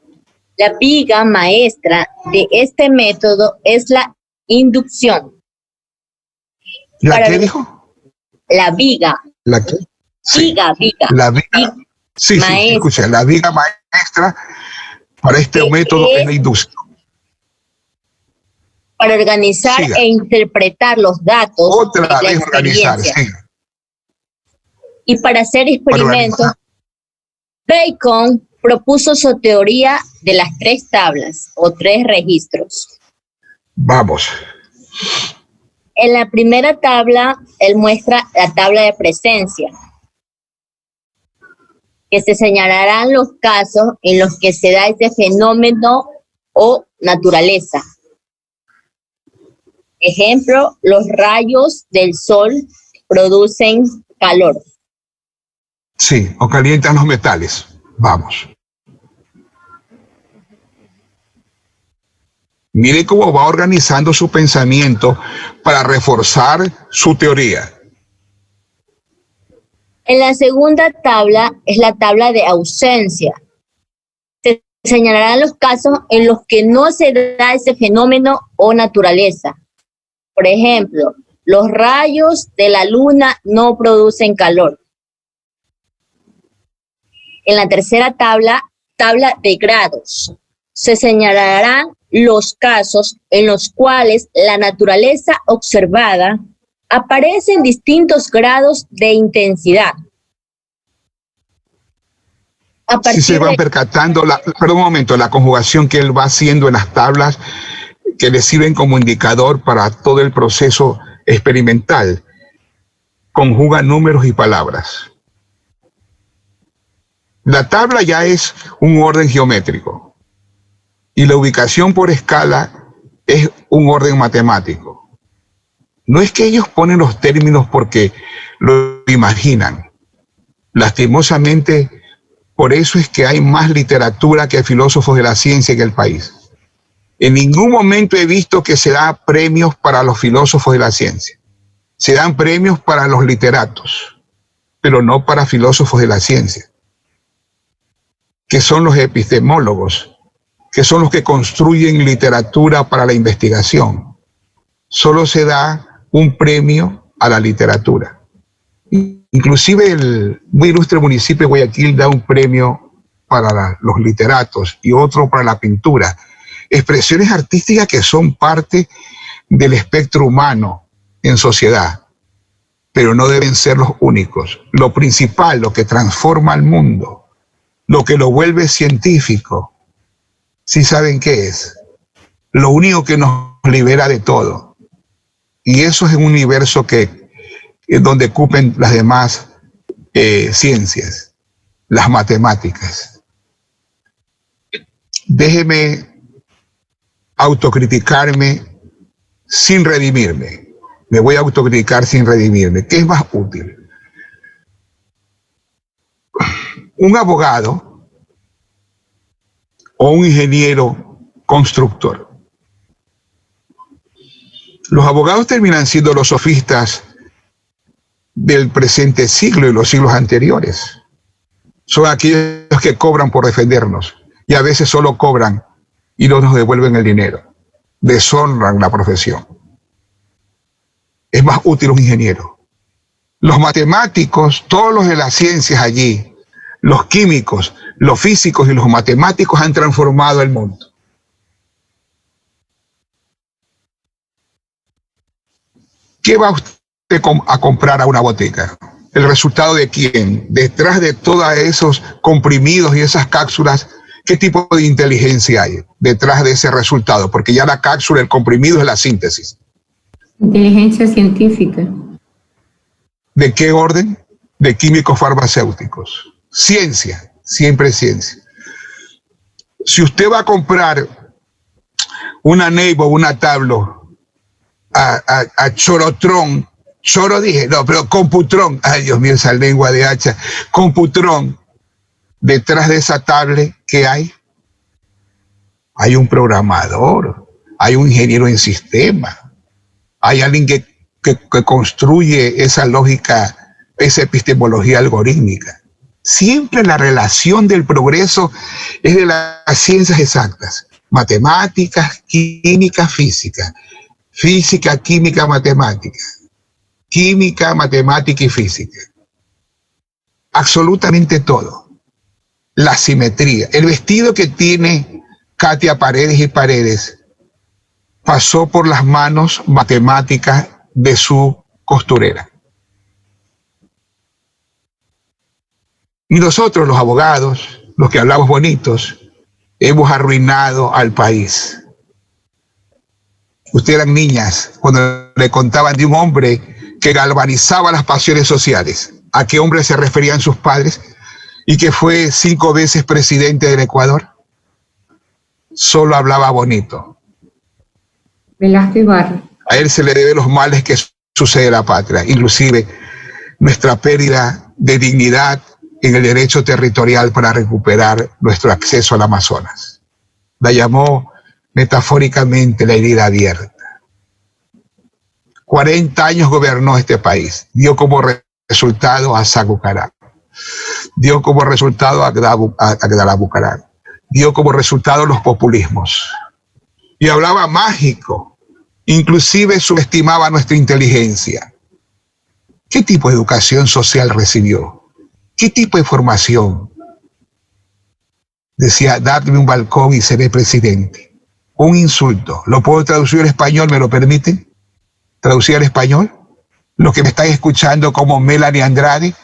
La viga maestra de este método es la inducción. ¿La qué dijo? La viga. ¿La qué? Sí. Viga. La viga. Sí, escucha, la viga maestra para este método es la inducción. para organizar Siga. e interpretar los datos Otra de la vez organizar, experiencia. siga. Y para hacer experimentos, organizar. Bacon propuso su teoría de las 3 tablas o 3 registros. Vamos. En la primera tabla, él muestra la tabla de presencia, que se señalarán los casos en los que se da este fenómeno o naturaleza. Ejemplo, los rayos del sol producen calor. Sí, o calientan los metales. Vamos. Mire cómo va organizando su pensamiento para reforzar su teoría. En la segunda tabla es la tabla de ausencia. Se señalarán los casos en los que no se da ese fenómeno o naturaleza. Por ejemplo, los rayos de la luna no producen calor. En la tercera tabla, tabla de grados, se señalarán los casos en los cuales la naturaleza observada aparece en distintos grados de intensidad. Si se van percatando, perdón un momento, la conjugación que él va haciendo en las tablas que le sirven como indicador para todo el proceso experimental, conjuga números y palabras. La tabla ya es un orden geométrico y la ubicación por escala es un orden matemático. No es que ellos ponen los términos porque lo imaginan. Lastimosamente, por eso es que hay más literatura que filósofos de la ciencia en el país. En ningún momento he visto que se da premios para los filósofos de la ciencia. Se dan premios para los literatos, pero no para filósofos de la ciencia, que son los epistemólogos, que son los que construyen literatura para la investigación. Solo se da un premio a la literatura. Inclusive el muy ilustre municipio de Guayaquil da un premio para los literatos y otro para la pintura. Expresiones artísticas que son parte del espectro humano en sociedad, pero no deben ser los únicos. Lo principal, lo que transforma al mundo, lo que lo vuelve científico, ¿sí saben qué es? Lo único que nos libera de todo. Y eso es un universo donde ocupen las demás ciencias, las matemáticas. Déjeme autocriticarme sin redimirme. Me voy a autocriticar sin redimirme. ¿Qué es más útil? ¿Un abogado o un ingeniero constructor? Los abogados terminan siendo los sofistas del presente siglo y los siglos anteriores. Son aquellos que cobran por defendernos y a veces solo cobran y no nos devuelven el dinero. Deshonran la profesión. Es más útil un ingeniero. Los matemáticos, todos los de las ciencias allí, los químicos, los físicos y los matemáticos han transformado el mundo. ¿Qué va usted a comprar a una botica? ¿El resultado de quién? Detrás de todos esos comprimidos y esas cápsulas, ¿qué tipo de inteligencia hay detrás de ese resultado? Porque ya la cápsula, el comprimido es la síntesis. Inteligencia científica. ¿De qué orden? De químicos farmacéuticos. Ciencia, siempre ciencia. Si usted va a comprar una Neighbor, una Tablo, a Chorotrón, Choro dije, no, pero Computrón, ay Dios mío, esa lengua de hacha, Computrón, detrás de esa tablet, ¿qué hay? Hay un programador, hay un ingeniero en sistema, hay alguien que construye esa lógica, esa epistemología algorítmica. Siempre la relación del progreso es de las ciencias exactas, matemáticas, química, física. Física, química, matemática. Química, matemática y física. Absolutamente todo. La simetría. El vestido que tiene Katia Paredes y Paredes pasó por las manos matemáticas de su costurera. Y nosotros, los abogados, los que hablamos bonitos, hemos arruinado al país. Ustedes eran niñas cuando le contaban de un hombre que galvanizaba las pasiones sociales. ¿A qué hombre se referían sus padres? Y que fue 5 veces presidente del Ecuador. Solo hablaba bonito. Velasco Ibarra. A él se le debe los males que sucede en la patria, inclusive nuestra pérdida de dignidad en el derecho territorial para recuperar nuestro acceso al Amazonas. La llamó metafóricamente la herida abierta. 40 años gobernó este país, dio como resultado a Sagucará, dio como resultado a Agdalabucarán, dio como resultado los populismos. Y hablaba mágico, inclusive subestimaba nuestra inteligencia. ¿Qué tipo de educación social recibió? ¿Qué tipo de formación? Decía, dadme un balcón y seré presidente. Un insulto. ¿Lo puedo traducir al español? ¿Me lo permiten? ¿Traducir al español? Los que me están escuchando como Melanie Andrade,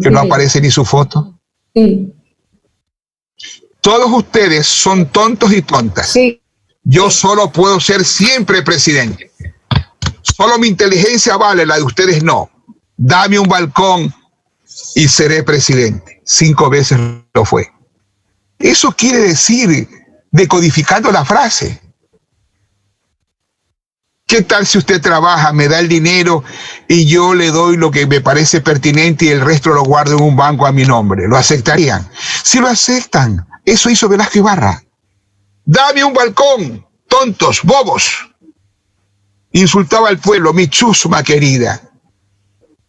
que no aparece ni su foto. Sí. Todos ustedes son tontos y tontas. Sí. Yo solo puedo ser siempre presidente. Solo mi inteligencia vale, la de ustedes no. Dame un balcón y seré presidente. 5 veces lo fue. Eso quiere decir, decodificando la frase, ¿qué tal si usted trabaja, me da el dinero y yo le doy lo que me parece pertinente y el resto lo guardo en un banco a mi nombre? ¿Lo aceptarían? Sí lo aceptan. Eso hizo Velasco Ibarra. Dame un balcón, tontos, bobos. Insultaba al pueblo, mi chusma querida.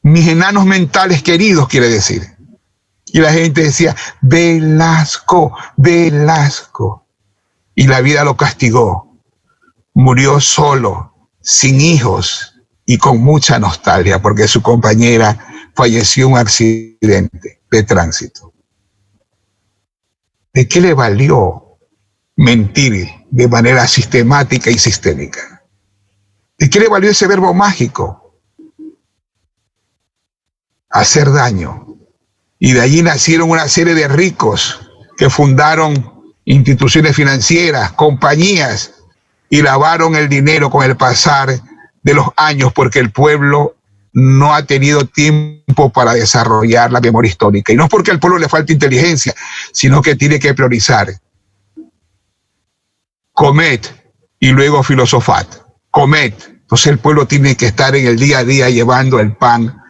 Mis enanos mentales queridos, quiere decir. Y la gente decía, Velasco, Velasco. Y la vida lo castigó. Murió solo, sin hijos y con mucha nostalgia, porque su compañera falleció en un accidente de tránsito. ¿De qué le valió mentir de manera sistemática y sistémica? ¿De qué le valió ese verbo mágico? Hacer daño. Y de allí nacieron una serie de ricos que fundaron instituciones financieras, compañías, y lavaron el dinero con el pasar de los años porque el pueblo no ha tenido tiempo para desarrollar la memoria histórica. Y no es porque al pueblo le falte inteligencia, sino que tiene que priorizar. Comed y luego filosofad. Comed. Entonces el pueblo tiene que estar en el día a día llevando el pan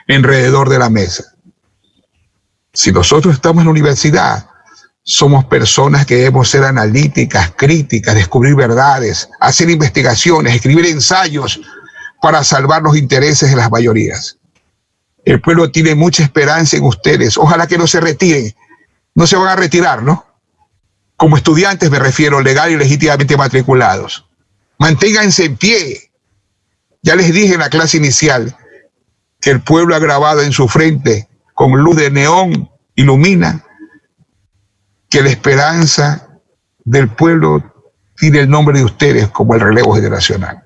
alrededor de la mesa. Si nosotros estamos en la universidad, somos personas que debemos ser analíticas, críticas, descubrir verdades, hacer investigaciones, escribir ensayos para salvar los intereses de las mayorías. El pueblo tiene mucha esperanza en ustedes. Ojalá que no se retiren. No se van a retirar, ¿no? Como estudiantes me refiero, legal y legítimamente matriculados. Manténganse en pie. Ya les dije en la clase inicial que el pueblo ha grabado en su frente con luz de neón, ilumina, que la esperanza del pueblo tiene el nombre de ustedes como el relevo generacional.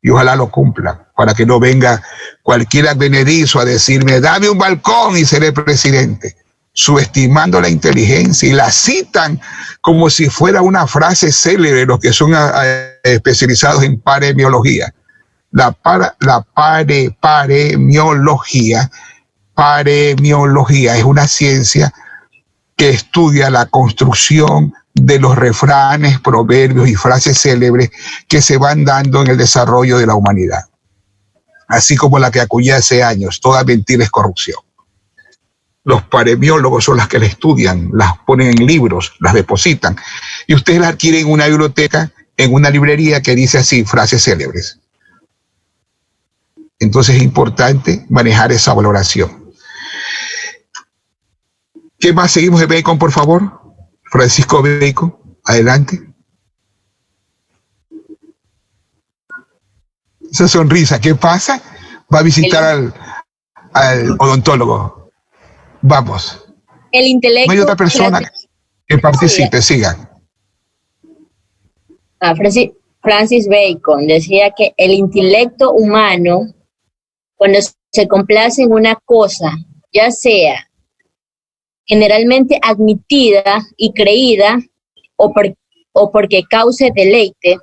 Y ojalá lo cumplan, para que no venga cualquier advenedizo a decirme, dame un balcón y seré presidente, subestimando la inteligencia, y la citan como si fuera una frase célebre, los que son especializados en paremiología. La paremiología es una ciencia que estudia la construcción de los refranes, proverbios y frases célebres que se van dando en el desarrollo de la humanidad. Así como la que acuñé hace años, toda mentira es corrupción. Los paremiólogos son las que la estudian, las ponen en libros, las depositan, y ustedes las adquieren en una biblioteca, en una librería que dice así, frases célebres. Entonces es importante manejar esa valoración. ¿Qué más? Seguimos de Bacon, por favor. Francisco Bacon, adelante. Esa sonrisa, ¿qué pasa? Va a visitar al odontólogo. Vamos. El intelecto. No hay otra persona que participe, sigan. Francis Bacon decía que el intelecto humano, cuando se complace en una cosa, ya sea generalmente admitida y creída o porque cause deleite,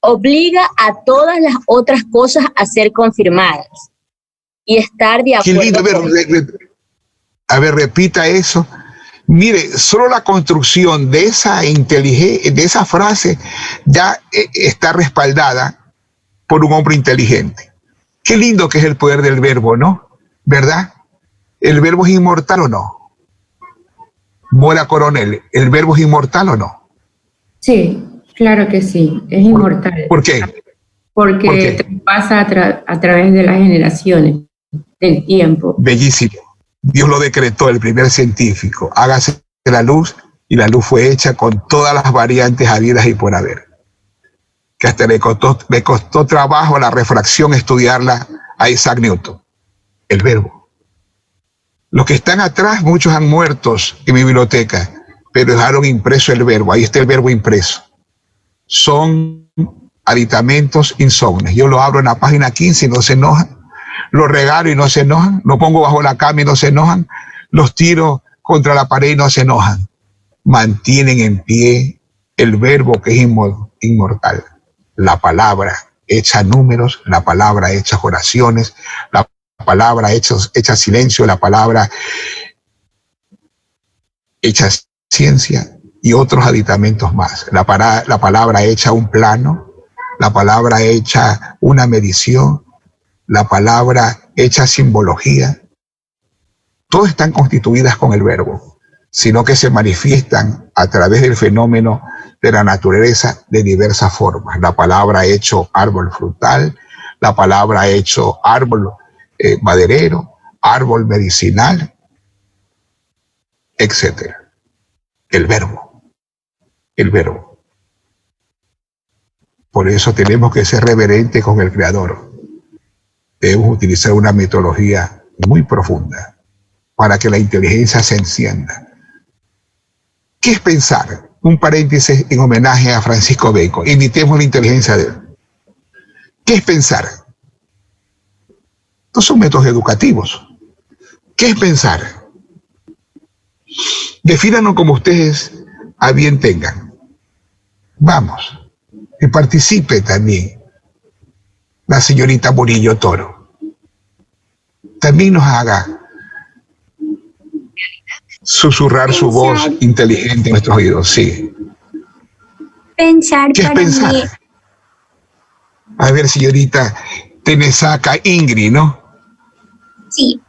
obliga a todas las otras cosas a ser confirmadas y estar de acuerdo. Qué lindo, a ver, repita eso. Mire, solo la construcción de esa frase ya está respaldada por un hombre inteligente. Qué lindo que es el poder del verbo, ¿no? ¿Verdad? ¿El verbo es inmortal o no? Mola Coronel, ¿el verbo es inmortal o no? Sí, claro que sí, es inmortal. ¿Por qué? Porque pasa a través de las generaciones, del tiempo. Bellísimo. Dios lo decretó, el primer científico. Hágase la luz, y la luz fue hecha con todas las variantes habidas y por haber. Que hasta le costó trabajo la refracción estudiarla a Isaac Newton. El verbo. Los que están atrás, muchos han muerto en mi biblioteca, pero dejaron impreso el verbo. Ahí está el verbo impreso. Son aditamentos insomnes. Yo lo abro en la página 15 y no se enojan. Lo regalo y no se enojan. Lo pongo bajo la cama y no se enojan. Los tiro contra la pared y no se enojan. Mantienen en pie el verbo que es inmortal. La palabra hecha números, la palabra hecha oraciones, la palabra hecha silencio, la palabra hecha ciencia y otros aditamentos más. La palabra hecha un plano, la palabra hecha una medición, la palabra hecha simbología. Todas están constituidas con el verbo, sino que se manifiestan a través del fenómeno de la naturaleza de diversas formas. La palabra hecho árbol frutal, la palabra hecho árbol maderero, árbol medicinal, etc. El verbo. Por eso tenemos que ser reverentes con el Creador. Debemos utilizar una metodología muy profunda para que la inteligencia se encienda. ¿Qué es pensar? Un paréntesis en homenaje a Francisco Bacon. Imitemos la inteligencia de él. ¿Qué es pensar? Estos son métodos educativos. ¿Qué es pensar? Defínanlo como ustedes a bien tengan. Vamos, que participe también la señorita Murillo Toro. También nos haga susurrar su voz inteligente en nuestros oídos. Sí. Pensar. ¿Qué es pensar? Mí. A ver, señorita Tenesaca Ingrid, ¿no? Sí.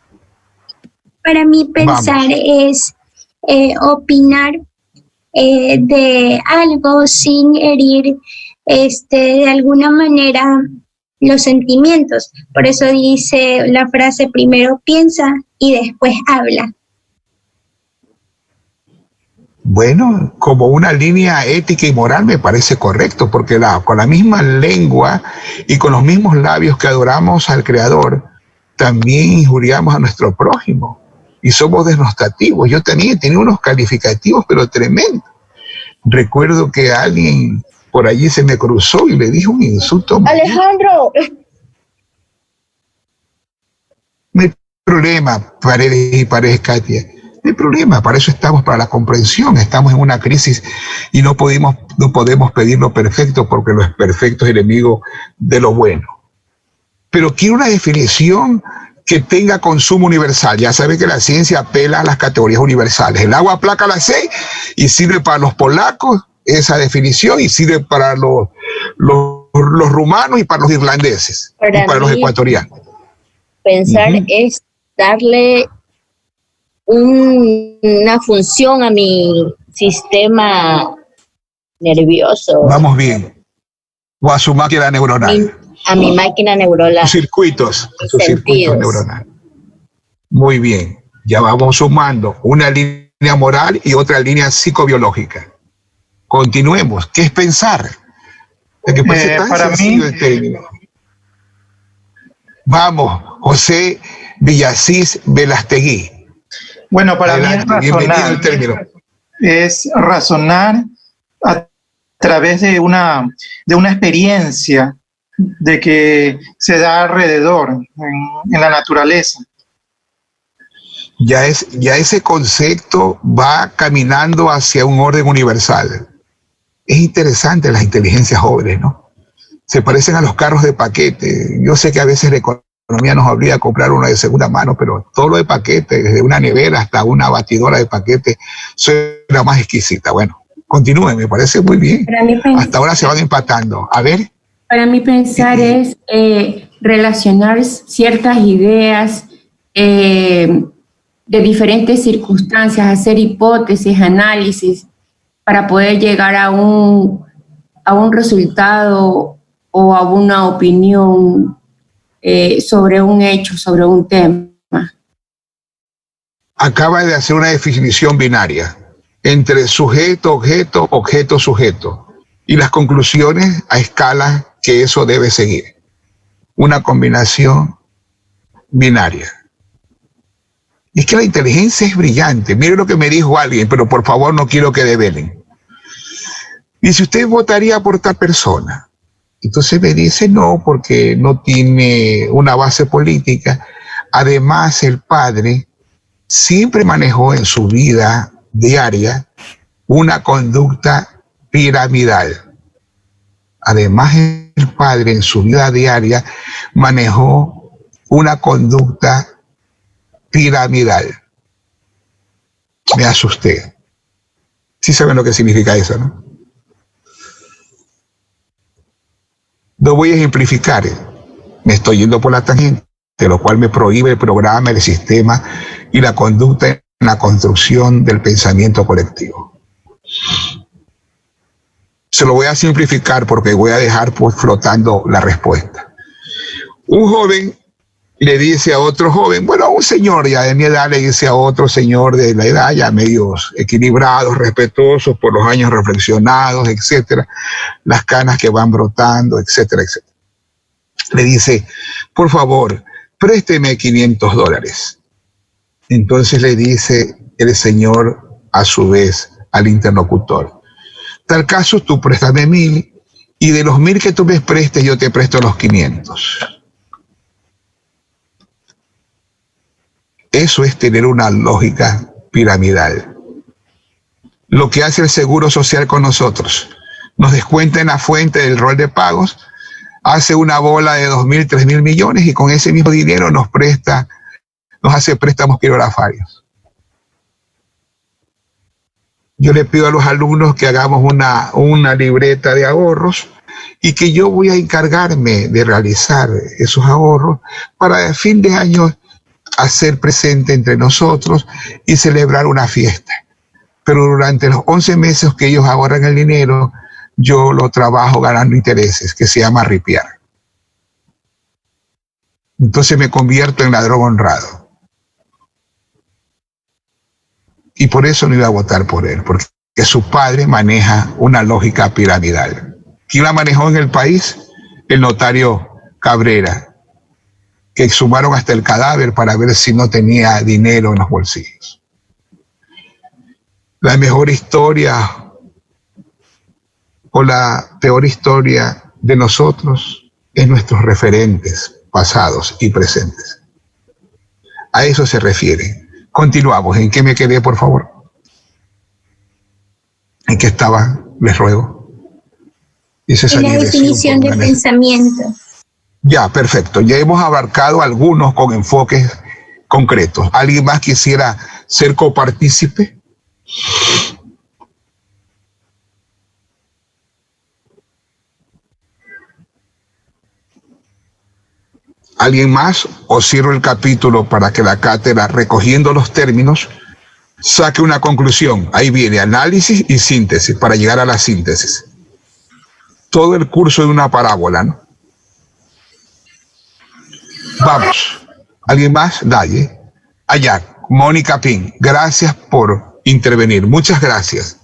Para mí pensar es opinar de algo sin herir de alguna manera los sentimientos. Por eso dice la frase: primero piensa y después habla. Bueno, como una línea ética y moral me parece correcto, porque con la misma lengua y con los mismos labios que adoramos al Creador, también injuriamos a nuestro prójimo y somos denostativos. Yo también tenía unos calificativos, pero tremendos. Recuerdo que alguien por allí se me cruzó y le dijo un insulto. Alejandro. No hay problema, Paredes, Katia. No hay problema, para eso estamos, para la comprensión. Estamos en una crisis y no podemos pedir lo perfecto, porque lo perfecto es enemigo de lo bueno. Pero quiero una definición que tenga consumo universal. Ya sabe que la ciencia apela a las categorías universales. El agua aplaca la sed y sirve para los polacos esa definición, y sirve para los rumanos y para los irlandeses y para los ecuatorianos. Pensar es darle una función a mi sistema nervioso. Vamos bien. O a su máquina neuronal. A mi máquina neuronal. Sus circuitos neuronales. Muy bien. Ya vamos sumando una línea moral y otra línea psicobiológica. Continuemos. ¿Qué es pensar? Que para mí el término. Vamos, José Villasís Velastegui. Bueno, para mí es razonar a través de una experiencia de que se da alrededor en la naturaleza. Ya ese concepto va caminando hacia un orden universal. Es interesante las inteligencias jóvenes, ¿no? Se parecen a los carros de paquete. Yo sé que a veces la economía nos obliga a comprar uno de segunda mano, pero todo lo de paquete, desde una nevera hasta una batidora de paquete, suena más exquisita. Bueno, continúen, me parece muy bien. Hasta ahora se van empatando. A ver. Para mí pensar es relacionar ciertas ideas de diferentes circunstancias, hacer hipótesis, análisis, para poder llegar a un resultado o a una opinión sobre un hecho, sobre un tema. Acaba de hacer una definición binaria entre sujeto, objeto, objeto, sujeto, y las conclusiones a escala que eso debe seguir. Una combinación binaria. Es que la inteligencia es brillante. Mire lo que me dijo alguien, pero por favor no quiero que develen. Dice, ¿usted votaría por tal persona? Entonces me dice, no, porque no tiene una base política. Además, el padre siempre manejó en su vida diaria una conducta piramidal. Además, el padre en su vida diaria manejó una conducta piramidal. Me asusté. Sí saben lo que significa eso, ¿no? Lo voy a ejemplificar. Me estoy yendo por la tangente, lo cual me prohíbe el programa, el sistema y la conducta en la construcción del pensamiento colectivo. Se lo voy a simplificar porque voy a dejar pues flotando la respuesta. Un joven le dice a otro joven, bueno, un señor ya de mi edad le dice a otro señor de la edad, ya medios equilibrados, respetuosos por los años reflexionados, etcétera, las canas que van brotando, etcétera, etcétera. Le dice, por favor, présteme $500. Entonces le dice el señor a su vez al interlocutor, tal caso tú préstame 1,000 y de los 1,000 que tú me prestes yo te presto los 500. Eso es tener una lógica piramidal. Lo que hace el Seguro Social con nosotros, nos descuenta en la fuente del rol de pagos, hace una bola de 2.000, 3.000 millones y con ese mismo dinero nos hace préstamos quirografarios. Yo le pido a los alumnos que hagamos una libreta de ahorros y que yo voy a encargarme de realizar esos ahorros para el fin de año hacer presente entre nosotros y celebrar una fiesta. Pero durante los 11 meses que ellos ahorran el dinero, yo lo trabajo ganando intereses, que se llama ripiar. Entonces me convierto en ladrón honrado. Y por eso no iba a votar por él, porque su padre maneja una lógica piramidal. ¿Quién la manejó en el país? El notario Cabrera, que exhumaron hasta el cadáver para ver si no tenía dinero en los bolsillos. La mejor historia o la peor historia de nosotros es nuestros referentes pasados y presentes. A eso se refiere. Continuamos. ¿En qué me quedé, por favor? ¿En qué estaba? Les ruego. En la definición de pensamiento. Ya, perfecto. Ya hemos abarcado algunos con enfoques concretos. ¿Alguien más quisiera ser copartícipe? ¿Alguien más? O cierro el capítulo para que la cátedra, recogiendo los términos, saque una conclusión. Ahí viene análisis y síntesis para llegar a la síntesis. Todo el curso de una parábola, ¿no? Vamos. ¿Alguien más? Dale. Allá. Mónica Pin. Gracias por intervenir. Muchas gracias.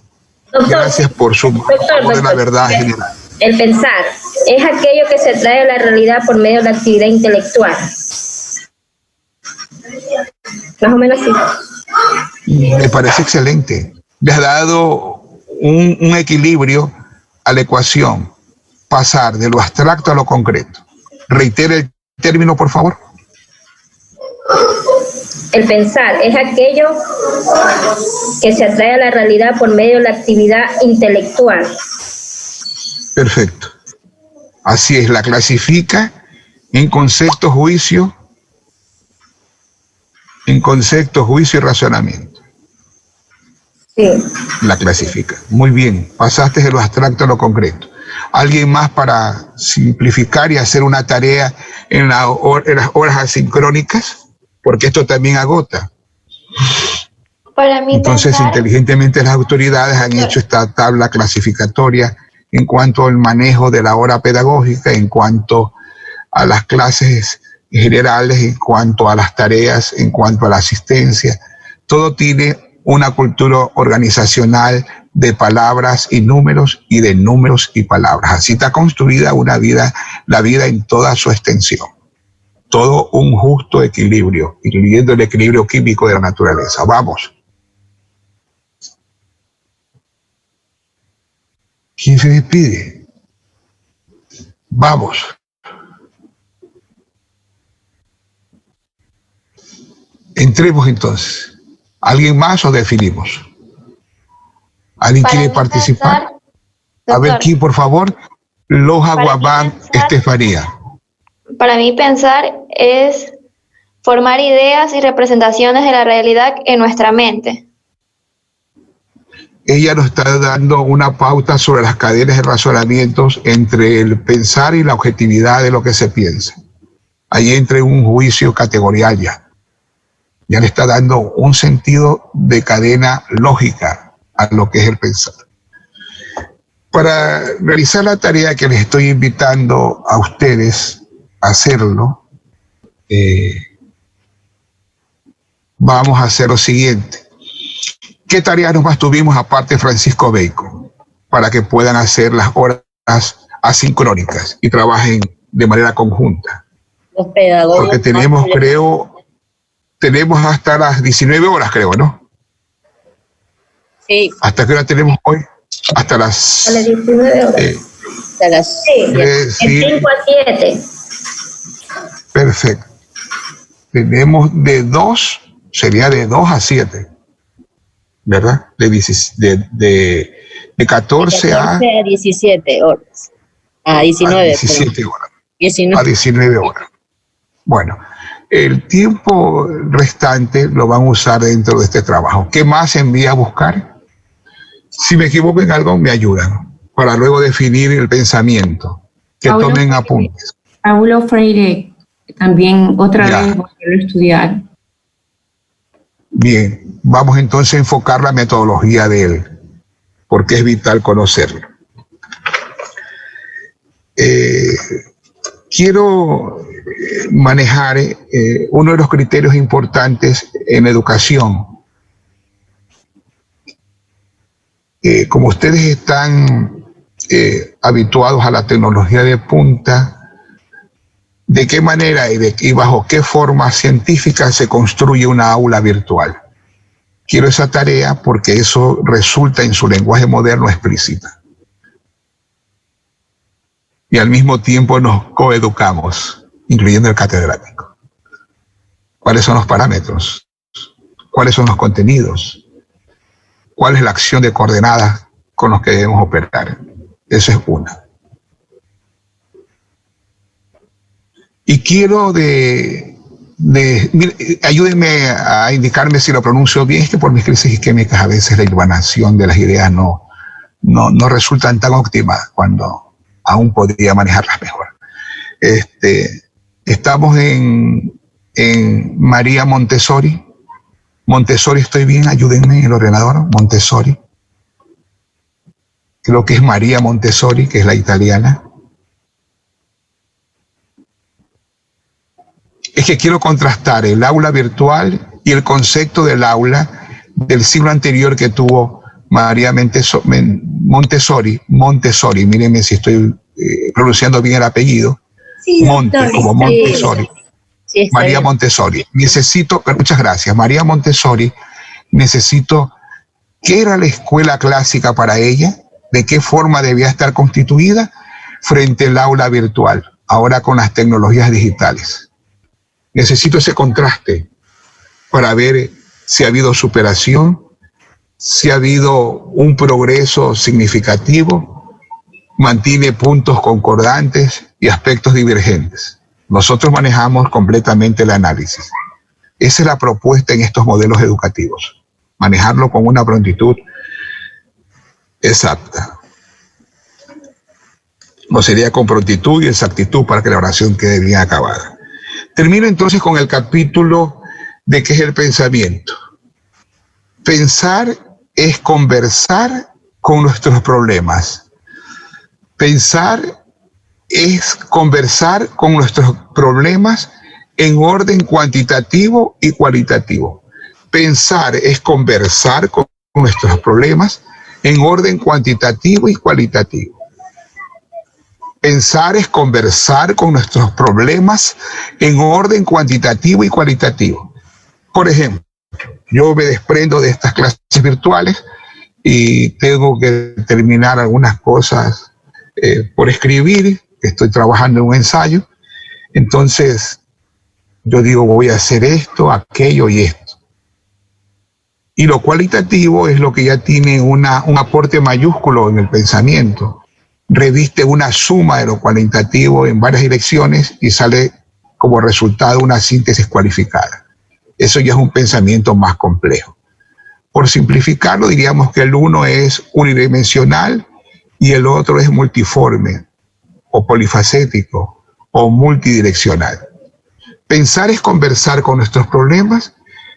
Doctor, gracias por su amor de la verdad general. El pensar es aquello que se trae a la realidad por medio de la actividad intelectual. Más o menos así. Me parece excelente. Le has dado un equilibrio a la ecuación, pasar de lo abstracto a lo concreto. Reitere el término, por favor. El pensar es aquello que se atrae a la realidad por medio de la actividad intelectual. Perfecto. Así es, la clasifica en concepto, juicio, y razonamiento. Sí. La clasifica. Muy bien, pasaste de lo abstracto a lo concreto. ¿Alguien más para simplificar y hacer una tarea en las horas asincrónicas? Porque esto también agota. Para mí Entonces, pensar, inteligentemente las autoridades han hecho esta tabla clasificatoria en cuanto al manejo de la hora pedagógica, en cuanto a las clases generales, en cuanto a las tareas, en cuanto a la asistencia. Todo tiene una cultura organizacional de palabras y números y de números y palabras. Así está construida la vida en toda su extensión. Todo un justo equilibrio, incluyendo el equilibrio químico de la naturaleza. Vamos. ¿Quién se despide? Vamos. Entremos entonces. ¿Alguien más o definimos? ¿Alguien para quiere mí participar? pensar, A ver, doctor, ¿quién, por favor? Loja Para mí Guabán pensar- Estefanía. para mí pensar es formar ideas y representaciones de la realidad en nuestra mente. Ella nos está dando una pauta sobre las cadenas de razonamientos entre el pensar y la objetividad de lo que se piensa. Ahí entra un juicio categorial ya. Ya le está dando un sentido de cadena lógica a lo que es el pensar. Para realizar la tarea que les estoy invitando a ustedes a hacerlo, vamos a hacer lo siguiente. ¿Qué tareas nomás tuvimos aparte de Francisco Bacon para que puedan hacer las horas asincrónicas y trabajen de manera conjunta? Los pedagogos. Porque tenemos, tenemos hasta las 19 horas, creo, ¿no? Sí, ¿Hasta qué hora tenemos hoy? Hasta las... a las 19 horas. A las sí, 5 a 7. perfecto. Tenemos de 2, sería de 2 a 7, ¿verdad? De 14 a 17 horas. A 19. 17 horas. 19. A 19 horas. Bueno, el tiempo restante lo van a usar dentro de este trabajo. ¿Qué más envía a buscar? Si me equivoco en algo, me ayudan para luego definir el pensamiento. Que Paulo tomen Freire. apuntes. Paulo Freire, también otra Ya. vez volverlo a estudiar. Bien, vamos entonces a enfocar la metodología de él, porque es vital conocerlo. Quiero manejar uno de los criterios importantes en educación. Como ustedes están habituados a la tecnología de punta, ¿de qué manera y bajo qué forma científica se construye una aula virtual? Quiero esa tarea porque eso resulta en su lenguaje moderno explícita. Y al mismo tiempo nos coeducamos, incluyendo el catedrático. ¿Cuáles son los parámetros? ¿Cuáles son los contenidos? ¿Cuál es la acción de coordenadas con los que debemos operar? Esa es una. Y quiero mire, ayúdenme a indicarme si lo pronuncio bien, es que por mis crisis isquémicas a veces la hilvanación de las ideas no resultan tan óptimas cuando aún podría manejarlas mejor. Estamos en María Montessori. Montessori, ¿estoy bien? Ayúdenme en el ordenador. Montessori. Creo que es María Montessori, que es la italiana. Es que quiero contrastar el aula virtual y el concepto del aula del siglo anterior que tuvo María Montessori, mírenme si estoy pronunciando bien el apellido, Sí, Monte, doctor. como Montessori. Sí, está María bien. Montessori. Muchas gracias. María Montessori, ¿qué era la escuela clásica para ella? de qué forma debía estar constituida frente al aula virtual, ahora con las tecnologías digitales. Necesito ese contraste para ver si ha habido superación, si ha habido un progreso significativo, mantiene puntos concordantes y aspectos divergentes. Nosotros manejamos completamente el análisis. Esa es la propuesta en estos modelos educativos, manejarlo con una prontitud exacta. No sería con prontitud y exactitud para que la oración quede bien acabada. Termino entonces con el capítulo de qué es el pensamiento. Pensar es conversar con nuestros problemas. Pensar es conversar con nuestros problemas en orden cuantitativo y cualitativo. Pensar es conversar con nuestros problemas en orden cuantitativo y cualitativo. Pensar es conversar con nuestros problemas en orden cuantitativo y cualitativo. Por ejemplo, yo me desprendo de estas clases virtuales y tengo que terminar algunas cosas por escribir, estoy trabajando en un ensayo, entonces yo digo voy a hacer esto, aquello y esto. Y lo cualitativo es lo que ya tiene un aporte mayúsculo en el pensamiento. Reviste una suma de lo cualitativo en varias direcciones y sale como resultado una síntesis cualificada. Eso ya es un pensamiento más complejo. Por simplificarlo, diríamos que el uno es unidimensional y el otro es multiforme, o polifacético, o multidireccional. Pensar es conversar con nuestros problemas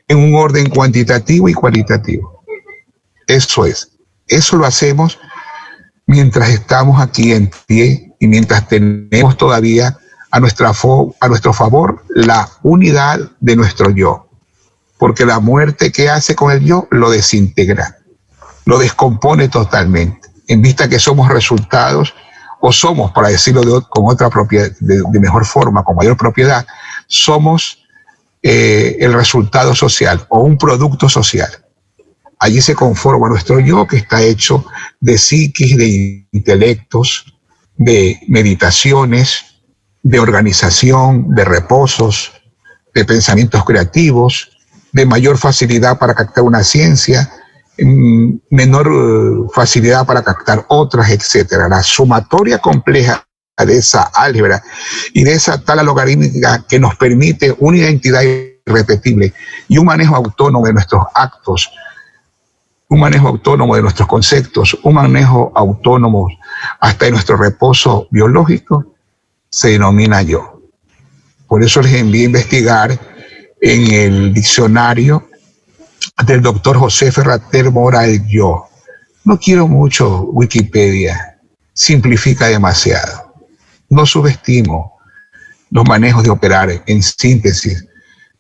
en un orden cuantitativo y cualitativo. Eso es. Eso lo hacemos mientras estamos aquí en pie y mientras tenemos todavía a nuestro favor la unidad de nuestro yo. Porque la muerte que hace con el yo lo desintegra, lo descompone totalmente, en vista que somos resultados, o somos, para decirlo con otra propiedad, de mejor forma, con mayor propiedad, somos el resultado social o un producto social. Allí se conforma nuestro yo, que está hecho de psiquis, de intelectos, de meditaciones, de organización, de reposos, de pensamientos creativos, de mayor facilidad para captar una ciencia, menor facilidad para captar otras, etcétera. La sumatoria compleja de esa álgebra y de esa tabla logarítmica que nos permite una identidad irrepetible y un manejo autónomo de nuestros actos, un manejo autónomo de nuestros conceptos, un manejo autónomo hasta de nuestro reposo biológico, se denomina yo. Por eso les envié a investigar en el diccionario del doctor José Ferrater Mora el yo. No quiero mucho Wikipedia, simplifica demasiado. No subestimo los manejos de operar en síntesis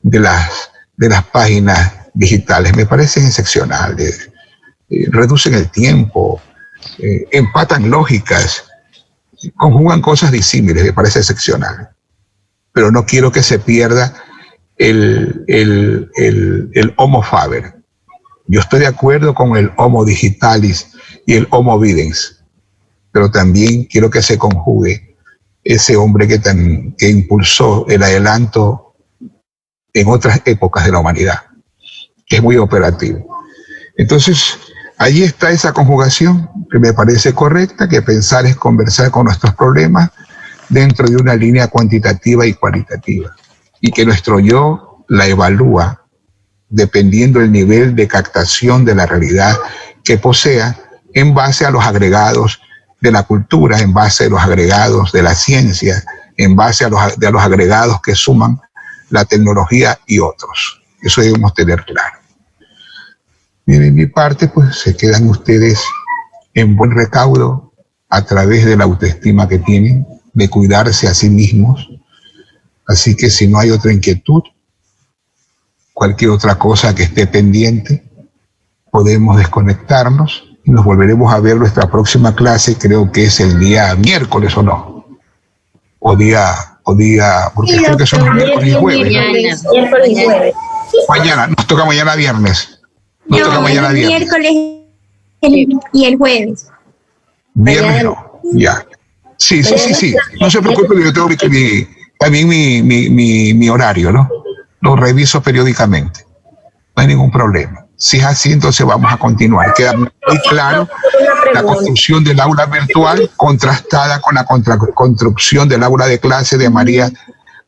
de las páginas digitales. Me parecen excepcionales. Reducen el tiempo, empatan lógicas, conjugan cosas disímiles, me parece excepcional. Pero no quiero que se pierda el homo faber. Yo estoy de acuerdo con el homo digitalis y el homo videns, pero también quiero que se conjugue ese hombre que impulsó el adelanto en otras épocas de la humanidad, que es muy operativo. Entonces, allí está esa conjugación que me parece correcta, que pensar es conversar con nuestros problemas dentro de una línea cuantitativa y cualitativa, y que nuestro yo la evalúa dependiendo del nivel de captación de la realidad que posea en base a los agregados de la cultura, en base a los agregados de la ciencia, en base a los agregados que suman la tecnología y otros. Eso debemos tener claro. Y de mi parte, pues se quedan ustedes en buen recaudo a través de la autoestima que tienen, de cuidarse a sí mismos. Así que si no hay otra inquietud, cualquier otra cosa que esté pendiente, podemos desconectarnos y nos volveremos a ver nuestra próxima clase, creo que es el día miércoles o no. O día, porque creo que son miércoles y jueves. Miércoles y jueves. Mañana, nos toca mañana viernes. Nos toca mañana viernes. Miércoles y el jueves. Viernes no, ya. Sí. No se preocupe, yo tengo también mi horario, ¿no? Lo reviso periódicamente. No hay ningún problema. Si es así, entonces vamos a continuar. Queda muy claro la construcción del aula virtual contrastada con la construcción del aula de clase de María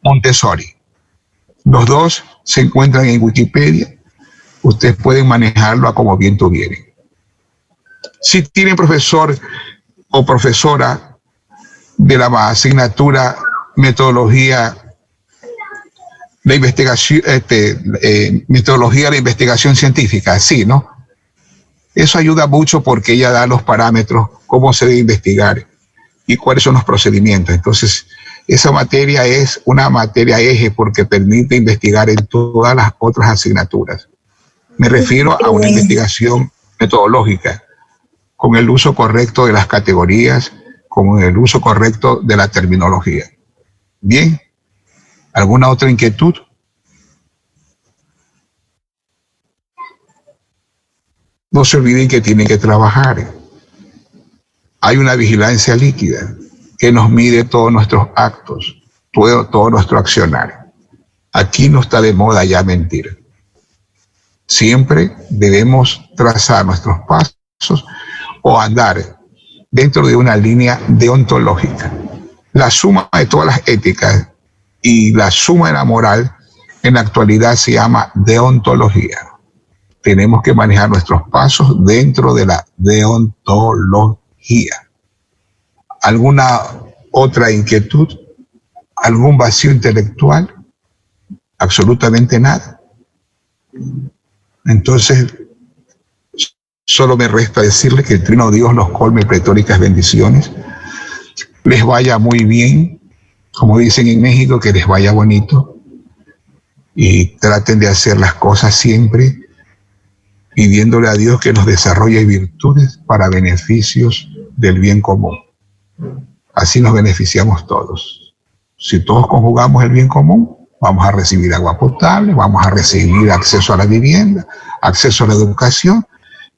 Montessori. Los dos se encuentran en Wikipedia. Ustedes pueden manejarlo a como bien tuvieren. Si tienen profesor o profesora de la asignatura metodología de investigación, metodología de la investigación científica, sí, ¿no? Eso ayuda mucho porque ella da los parámetros, cómo se debe investigar y cuáles son los procedimientos. Entonces, esa materia es una materia eje porque permite investigar en todas las otras asignaturas. Me refiero a una investigación metodológica, con el uso correcto de las categorías, con el uso correcto de la terminología. Bien, ¿alguna otra inquietud? No se olviden que tienen que trabajar. Hay una vigilancia líquida que nos mide todos nuestros actos, todo nuestro accionar. Aquí no está de moda ya mentir. Siempre debemos trazar nuestros pasos o andar dentro de una línea deontológica. La suma de todas las éticas y la suma de la moral en la actualidad se llama deontología. Tenemos que manejar nuestros pasos dentro de la deontología. ¿Alguna otra inquietud? ¿Algún vacío intelectual? Absolutamente nada. Entonces, solo me resta decirle que el Trino Dios los colme pletóricas bendiciones. Les vaya muy bien, como dicen en México, que les vaya bonito. Y traten de hacer las cosas siempre pidiéndole a Dios que nos desarrolle virtudes para beneficios del bien común. Así nos beneficiamos todos. Si todos conjugamos el bien común, vamos a recibir agua potable, vamos a recibir acceso a la vivienda, acceso a la educación,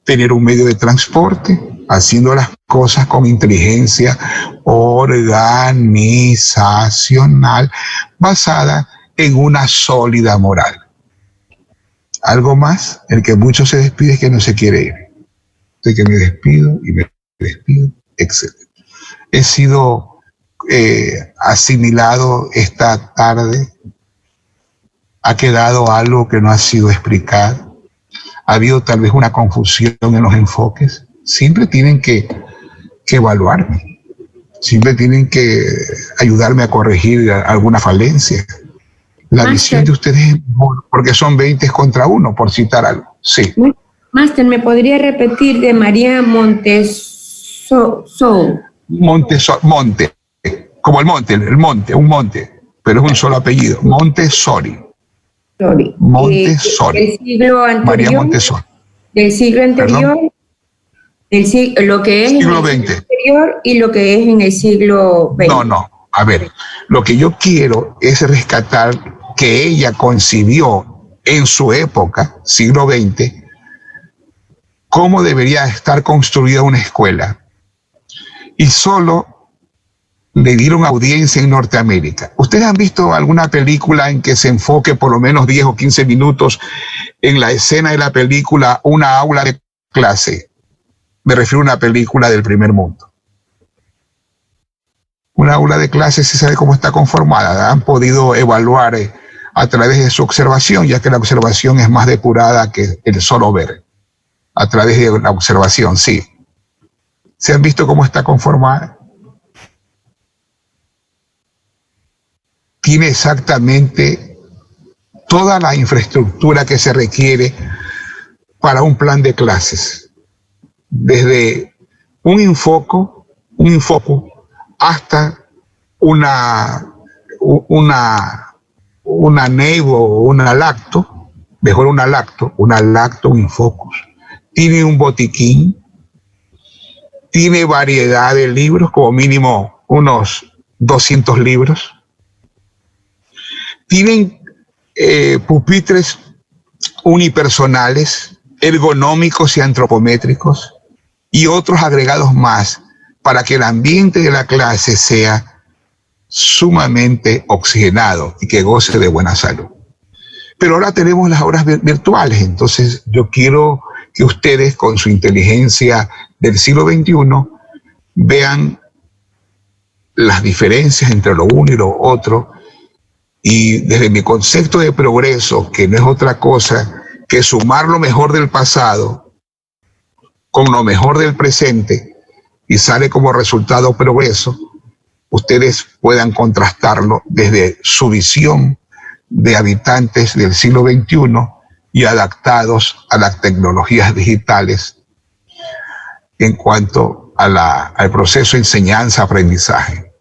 tener un medio de transporte, haciendo las cosas con inteligencia organizacional basada en una sólida moral. Algo más, el que mucho se despide es que no se quiere ir. De que me despido y me despido, etc. He sido asimilado esta tarde, ha quedado algo que no ha sido explicado, ha habido tal vez una confusión en los enfoques. Siempre tienen que evaluarme, siempre tienen que ayudarme a corregir alguna falencia. La visión de ustedes, porque son 20 contra 1, por citar algo. Sí. Máster, ¿me podría repetir de María Montessori? Monte, como el monte, un monte, pero es un solo apellido, Montessori. Montessori. ¿Del siglo anterior? María Montessori. ¿Del siglo anterior? Lo que es siglo en el XX. siglo anterior y lo que es en el siglo XX. No. A ver, lo que yo quiero es rescatar que ella concibió en su época, siglo XX, cómo debería estar construida una escuela. Y solo le dieron audiencia en Norteamérica. ¿Ustedes han visto alguna película en que se enfoque por lo menos 10 o 15 minutos en la escena de la película una aula de clase? Me refiero a una película del primer mundo. Una aula de clase se sabe cómo está conformada. Han podido evaluar a través de su observación, ya que la observación es más depurada que el solo ver. A través de la observación, sí. ¿Se han visto cómo está conformada? Tiene exactamente toda la infraestructura que se requiere para un plan de clases. Desde un infoco hasta una Neighbor o una Lacto, mejor una Lacto, un Infocus. Tiene un botiquín, tiene variedad de libros, como mínimo unos 200 libros. Tienen pupitres unipersonales, ergonómicos y antropométricos, y otros agregados más para que el ambiente de la clase sea sumamente oxigenado y que goce de buena salud. Pero ahora tenemos las aulas virtuales, entonces yo quiero que ustedes con su inteligencia del siglo XXI vean las diferencias entre lo uno y lo otro, y desde mi concepto de progreso, que no es otra cosa que sumar lo mejor del pasado con lo mejor del presente, y sale como resultado progreso, ustedes puedan contrastarlo desde su visión de habitantes del siglo XXI y adaptados a las tecnologías digitales en cuanto a al proceso de enseñanza-aprendizaje.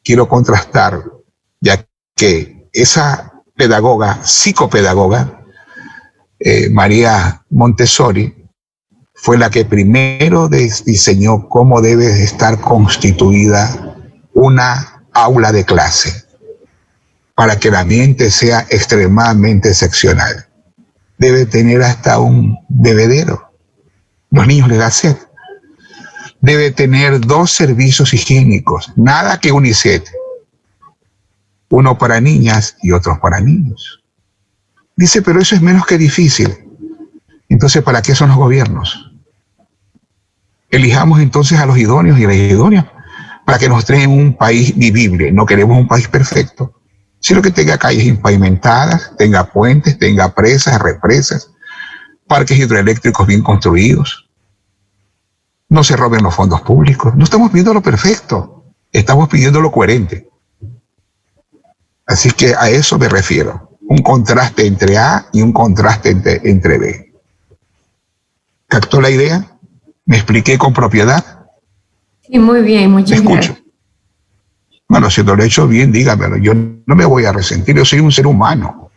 Quiero contrastar, ya que esa pedagoga, psicopedagoga, María Montessori, fue la que primero diseñó cómo debe estar constituida una aula de clase para que el ambiente sea extremadamente excepcional. Debe tener hasta un bebedero. Los niños les da sed. Debe tener 2 servicios higiénicos, nada que UNICEF. Uno para niñas y otro para niños. Dice, pero eso es menos que difícil. Entonces, ¿para qué son los gobiernos? Elijamos entonces a los idóneos y a las idóneas para que nos traigan un país vivible. No queremos un país perfecto, sino que tenga calles pavimentadas, tenga puentes, tenga presas, represas, parques hidroeléctricos bien construidos. No se roben los fondos públicos. No estamos pidiendo lo perfecto, estamos pidiendo lo coherente. Así que a eso me refiero. Un contraste entre A y un contraste entre B. ¿Captó la idea? ¿Me expliqué con propiedad? Sí, muy bien, muchas gracias. Bueno, si lo he hecho bien, dígamelo. Yo no me voy a resentir, yo soy un ser humano.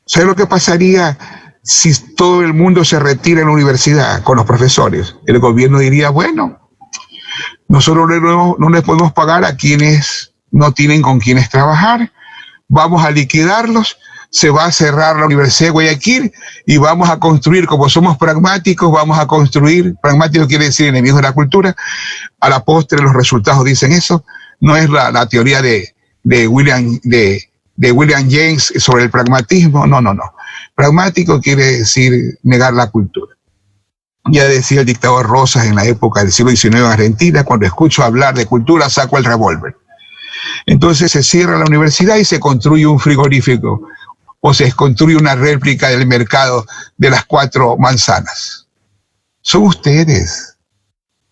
¿Sabe lo que pasaría si todo el mundo se retira en la universidad con los profesores? El gobierno diría, bueno, nosotros no les podemos pagar a quienes no tienen con quienes trabajar, vamos a liquidarlos, se va a cerrar la Universidad de Guayaquil y vamos a construir, como somos pragmáticos, vamos a construir, pragmático quiere decir enemigos de la cultura, a la postre los resultados dicen eso, no es la teoría de William James sobre el pragmatismo, no. Pragmático quiere decir negar la cultura. Ya decía el dictador Rosas en la época del siglo XIX en Argentina, cuando escucho hablar de cultura saco el revólver. Entonces se cierra la universidad y se construye un frigorífico o se construye una réplica del mercado de las 4 manzanas. Son ustedes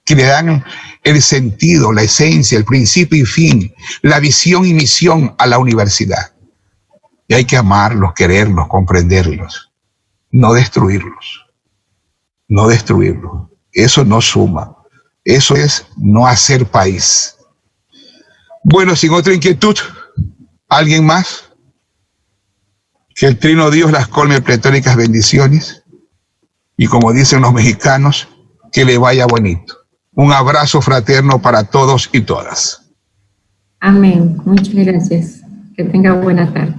que le dan el sentido, la esencia, el principio y fin, la visión y misión a la universidad. Y hay que amarlos, quererlos, comprenderlos, no destruirlos. No destruirlos. Eso no suma. Eso es no hacer país. Bueno, sin otra inquietud, ¿alguien más? Que el Trino Dios las colme pletóricas bendiciones y, como dicen los mexicanos, que le vaya bonito. Un abrazo fraterno para todos y todas. Amén. Muchas gracias. Que tenga buena tarde.